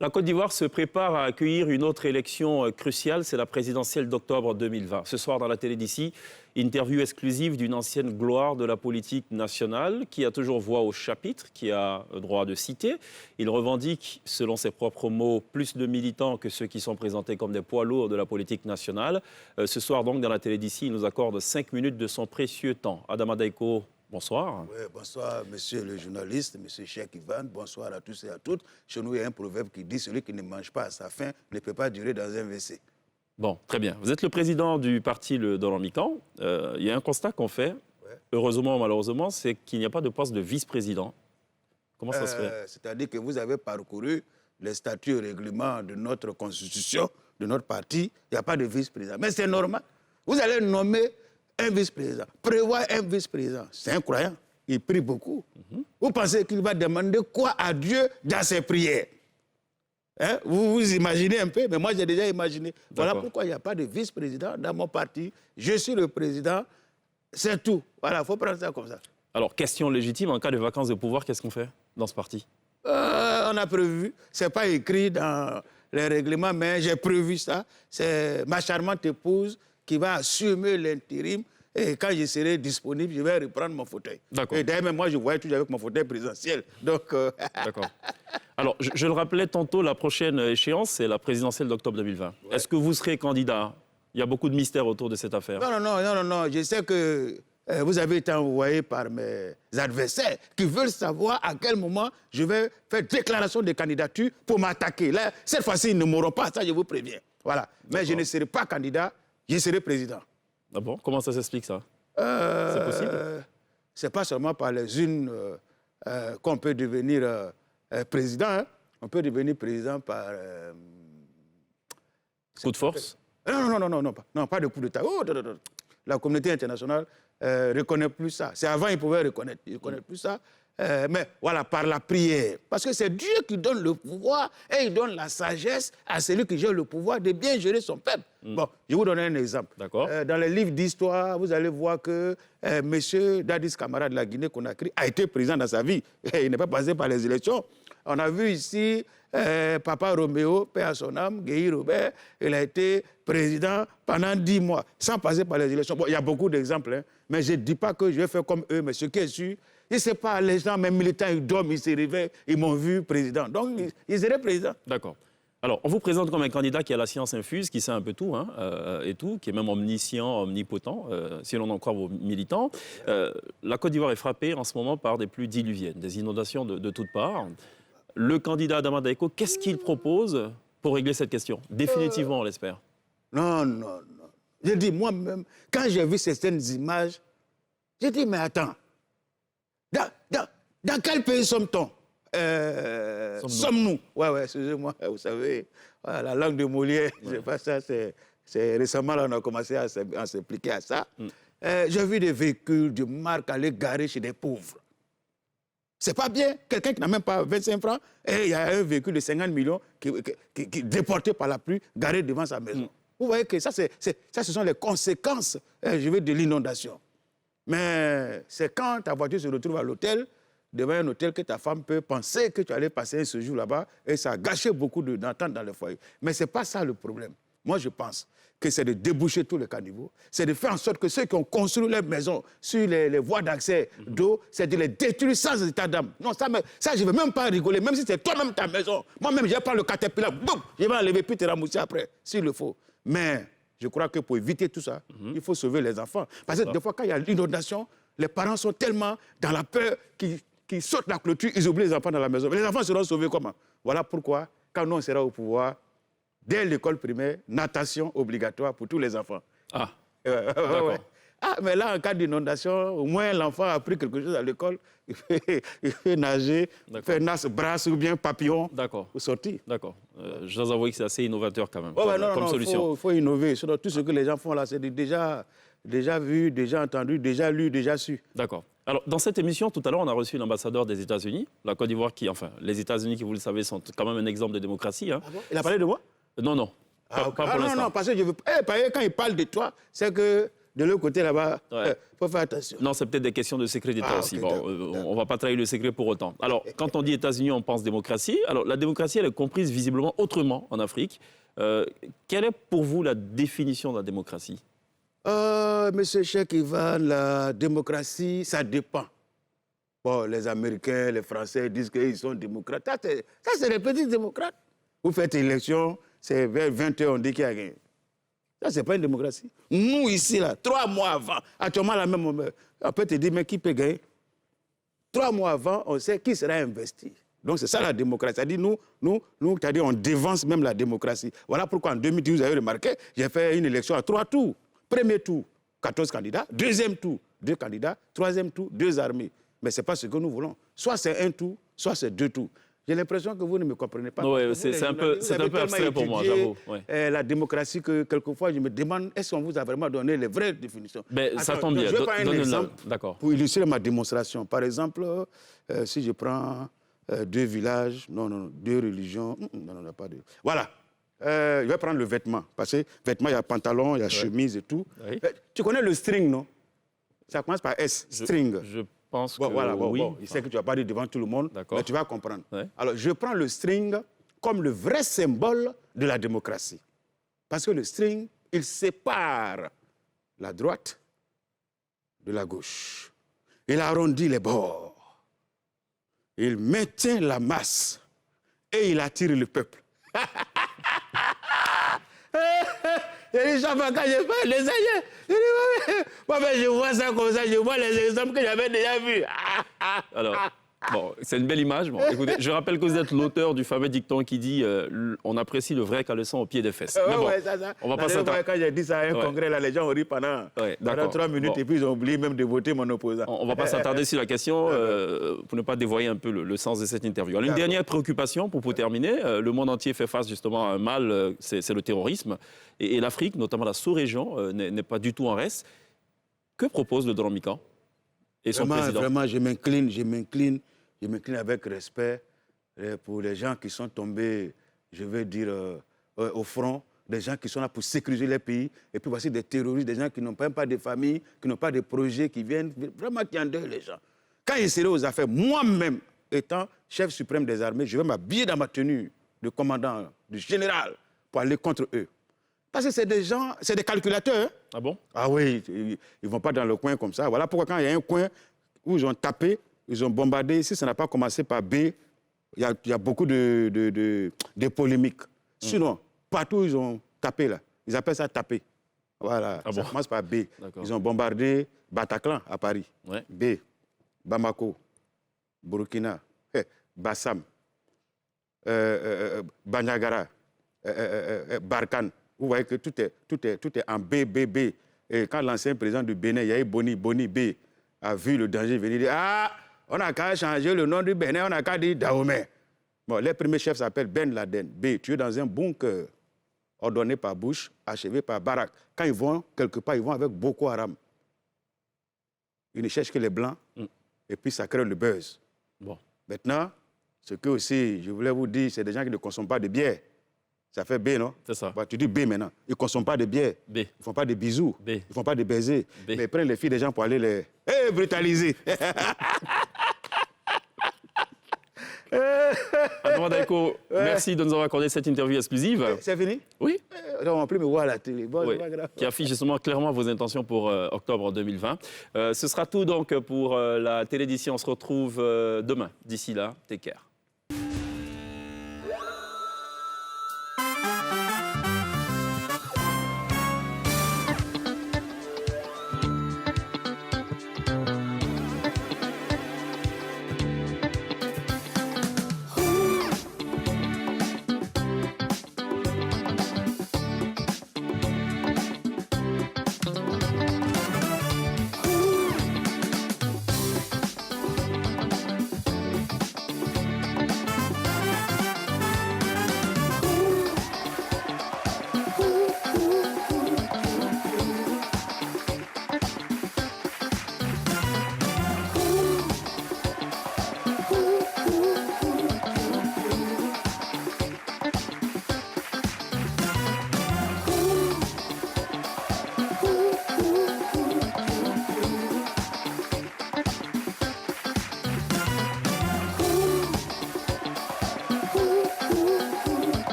La Côte d'Ivoire se prépare à accueillir une autre élection cruciale, c'est la présidentielle d'octobre 2020. Ce soir, dans la télé d'ici, interview exclusive d'une ancienne gloire de la politique nationale qui a toujours voix au chapitre, qui a droit de citer. Il revendique, selon ses propres mots, plus de militants que ceux qui sont présentés comme des poids lourds de la politique nationale. Ce soir, donc, dans la télé d'ici, il nous accorde 5 minutes de son précieux temps. Adama Daiko, bonsoir. Oui, bonsoir, monsieur le journaliste, monsieur Cheikh Ivan. Bonsoir à tous et à toutes. Chez nous, il y a un proverbe qui dit « Celui qui ne mange pas à sa faim ne peut pas durer dans un WC ». Bon, très bien. Vous êtes le président du parti Le Doramican. Il y a un constat qu'on fait, heureusement ou malheureusement, c'est qu'il n'y a pas de poste de vice-président. Comment ça se fait? C'est-à-dire que vous avez parcouru les statuts et règlements de notre constitution, de notre parti. Il n'y a pas de vice-président. Mais c'est normal. Vous allez nommer un vice-président, prévoir un vice-président. C'est incroyable. Il prie beaucoup. Vous pensez qu'il va demander quoi à Dieu dans ses prières? Hein? Vous imaginez un peu, mais moi j'ai déjà imaginé. Voilà pourquoi il n'y a pas de vice-président dans mon parti. Je suis le président, c'est tout. Voilà, il faut prendre ça comme ça. Alors, question légitime, en cas de vacances de pouvoir, qu'est-ce qu'on fait dans ce parti? On a prévu, ce n'est pas écrit dans les règlements, mais j'ai prévu ça. C'est ma charmante épouse qui va assumer l'intérim. Et quand je serai disponible, je vais reprendre mon fauteuil. Et d'ailleurs, même moi, je voyais toujours avec mon fauteuil présidentiel. Donc, D'accord. Alors, je le rappelais tantôt, la prochaine échéance, c'est la présidentielle d'octobre 2020. Ouais. Est-ce que vous serez candidat? Il y a beaucoup de mystères autour de cette affaire. Non. Je sais que vous avez été envoyé par mes adversaires qui veulent savoir à quel moment je vais faire déclaration de candidature pour m'attaquer. Là, cette fois-ci, ils ne m'auront pas, ça je vous préviens. Voilà. Mais je ne serai pas candidat, je serai président. Ah bon? Comment ça s'explique ça? C'est possible? C'est pas seulement par les unes qu'on peut devenir président. Hein. On peut devenir président par... coup de force? Non, pas de coup d'État. La communauté internationale ne reconnaît plus ça. C'est avant, ils pouvaient reconnaître. Ils ne reconnaissent plus ça. Mais voilà, par la prière. Parce que c'est Dieu qui donne le pouvoir et il donne la sagesse à celui qui gère le pouvoir de bien gérer son peuple. Bon, je vais vous donner un exemple. Dans les livres d'histoire, vous allez voir que M. Dadis Camara de la Guinée-Conakry a été président dans sa vie. Il n'est pas passé par les élections. On a vu ici Papa Roméo, paix à son âme, Guéhi Robert, il a été président pendant 10 mois, sans passer par les élections. Bon, il y a beaucoup d'exemples, hein, mais je ne dis pas que je vais faire comme eux, mais ce qui est sûr, je ne sais pas, les gens, même militants, ils dorment, ils se réveillent, ils m'ont vu président. Donc, ils seraient présidents. D'accord. Alors, on vous présente comme un candidat qui a la science infuse, qui sait un peu tout, hein, et tout, qui est même omniscient, omnipotent, si l'on en croit vos militants. La Côte d'Ivoire est frappée en ce moment par des pluies diluviennes, des inondations de toutes parts. Le candidat Adama Daeko, qu'est-ce qu'il propose pour régler cette question? Définitivement, on l'espère. Non. Je dis moi-même, quand j'ai vu certaines images, j'ai dit, mais attends, dans quel pays sommes-nous? Ouais, excusez-moi, vous savez, la langue de Molière, je sais pas ça, c'est récemment, là, on a commencé à s'impliquer à ça. J'ai vu des véhicules de marque aller garer chez des pauvres. C'est pas bien, quelqu'un qui n'a même pas 25 francs, et il y a un véhicule de 50 millions qui est déporté par la pluie, garé devant sa maison. Vous voyez que ça, ce sont les conséquences, de l'inondation. Mais c'est quand ta voiture se retrouve à l'hôtel, devant un hôtel, que ta femme peut penser que tu allais passer un séjour là-bas, et ça a gâché beaucoup d'entente dans le foyer. Mais ce n'est pas ça le problème. Moi, je pense que c'est de déboucher tous les caniveaux, c'est de faire en sorte que ceux qui ont construit leurs maisons sur les voies d'accès d'eau, c'est de les détruire sans état d'âme. Non, ça, je ne veux même pas rigoler, même si c'est toi-même ta maison. Moi-même, je vais prendre le caterpillar, boum, je vais enlever puis te ramousser après, s'il le faut. Mais je crois que pour éviter tout ça, il faut sauver les enfants. Parce que des fois, quand il y a l'inondation, les parents sont tellement dans la peur qu'ils sautent la clôture, ils oublient les enfants dans la maison. Mais les enfants seront sauvés comment? Voilà pourquoi, quand nous, on sera au pouvoir, dès l'école primaire, natation obligatoire pour tous les enfants. Ah, ouais. Ah, mais là, en cas d'inondation, au moins l'enfant a appris quelque chose à l'école. Il fait nager, il fait brasse ou bien papillon pour sortir. D'accord. Je dois avouer que c'est assez innovateur quand même comme solution. Il faut innover. Sinon, tout ce que les gens font là, c'est déjà vu, déjà entendu, déjà lu, déjà su. D'accord. Alors, dans cette émission, tout à l'heure, on a reçu l'ambassadeur des États-Unis, la Côte d'Ivoire les États-Unis, qui, vous le savez, sont quand même un exemple de démocratie. Hein. Ah bon? Il a parlé de moi? Non. Pas pour l'instant. Non, parce que quand il parle de toi, c'est que de l'autre côté là-bas, faut faire attention. Non, c'est peut-être des questions de secret d'État aussi. Bon, on ne va pas trahir le secret pour autant. Alors, quand on dit États-Unis, on pense démocratie. Alors, la démocratie, elle est comprise visiblement autrement en Afrique. Quelle est pour vous la définition de la démocratie? Monsieur Cheikh Ivan, la démocratie, ça dépend. Bon, les Américains, les Français disent qu'ils sont démocrates. Ça, c'est les petits démocrates. Vous faites élection, c'est vers 20h, on dit qui a gagné. Ça, ce n'est pas une démocratie. Nous, ici, là, 3 mois avant, actuellement, la même moment, on peut te dire, mais qui peut gagner? 3 mois avant, on sait qui sera investi. Donc, c'est ça la démocratie. C'est-à-dire, nous, c'est-à-dire, on dévance même la démocratie. Voilà pourquoi, en 2010, vous avez remarqué, j'ai fait une élection à 3 tours. Premier tour, 14 candidats. Deuxième tour, 2 candidats. Troisième tour, 2 armées. Mais ce n'est pas ce que nous voulons. Soit c'est 1 tour, soit c'est 2 tours. J'ai l'impression que vous ne me comprenez pas. Oui, c'est un peu abstrait pour moi, j'avoue. La démocratie, que quelquefois, je me demande, est-ce qu'on vous a vraiment donné les vraies définitions? Mais ça tombe bien. Je vais prendre un exemple pour illustrer ma démonstration. Par exemple, si je prends 2 villages, non, 2 religions, non, on n'a pas de... Voilà. Je vais prendre le vêtement, parce que vêtement, il y a pantalon, il y a chemise et tout. Oui. Tu connais le string, non? Ça commence par S, string. Je pense que voilà, oui. Bon, il sait que tu ne vas pas dire devant tout le monde, mais tu vas comprendre. Ouais. Alors, je prends le string comme le vrai symbole de la démocratie. Parce que le string, il sépare la droite de la gauche. Il arrondit les bords. Il maintient la masse et il attire le peuple. Il dit, chaque fois quand je fais les aïeux, je vois ça comme ça, je vois les exemples que j'avais déjà vus. Alors, bon, c'est une belle image. Bon, écoutez, je rappelle que vous êtes l'auteur du fameux dicton qui dit on apprécie le vrai caleçon au pied des fesses. Mais bon, on va pas s'attarder. Quand j'ai dit ça à un congrès, là, les gens ont ri pendant 3 minutes et puis ils ont oublié même de voter mon opposant. On ne va pas s'attarder sur la question pour ne pas dévoyer un peu le sens de cette interview. Alors, une dernière préoccupation pour terminer. Le monde entier fait face justement à un mal, c'est le terrorisme. Et l'Afrique, notamment la sous-région, n'est pas du tout en reste. Que propose le Dormican et son président? Vraiment, je m'incline avec respect pour les gens qui sont tombés, je veux dire, au front, des gens qui sont là pour sécuriser les pays, et puis voici des terroristes, des gens qui n'ont même pas de famille, qui n'ont pas de projet, qui viennent, vraiment qui endeuillent les gens. Quand ils seraient aux affaires, moi-même, étant chef suprême des armées, je vais m'habiller dans ma tenue de commandant, de général, pour aller contre eux. Parce que c'est des gens, c'est des calculateurs. Hein? Ah bon? Ah oui, ils ne vont pas dans le coin comme ça. Voilà pourquoi quand il y a un coin où ils ont tapé, ils ont bombardé, si ça n'a pas commencé par B, il y a beaucoup de polémiques. Sinon, partout ils ont tapé là. Ils appellent ça taper. Voilà, ça commence par B. Ils ont bombardé Bataclan à Paris. Ouais. B, Bamako, Burkina, Bassam, Bandiagara, Barkhane. Vous voyez que tout est en B. Et quand l'ancien président du Bénin, Yahi Boni B, a vu le danger venir, il dit « Ah, on n'a qu'à changer le nom du Bénin, on n'a qu'à dire Dahomey. » Bon, les premiers chefs s'appellent Ben Laden. B, tué dans un bunker, ordonné par Bush, achevé par Barack. Quand ils vont quelque part, ils vont avec Boko Haram. Ils ne cherchent que les Blancs, et puis ça crée le buzz. Bon. Maintenant, ce que aussi, je voulais vous dire, c'est des gens qui ne consomment pas de bière. Ça fait B, non? C'est ça. Bah, tu dis B maintenant. Ils ne consomment pas de bière. B. Ils ne font pas de bisous. B. Ils ne font pas de baisers. B. Mais ils prennent les filles des gens pour aller les brutaliser. Adama Daiko, merci de nous avoir accordé cette interview exclusive. C'est fini? Oui. On ne va plus me voir à la télé. Bon, Oui, c'est pas grave. qui affiche justement clairement vos intentions pour octobre 2020. Ce sera tout donc pour la téléédition. On se retrouve demain. D'ici là, take care.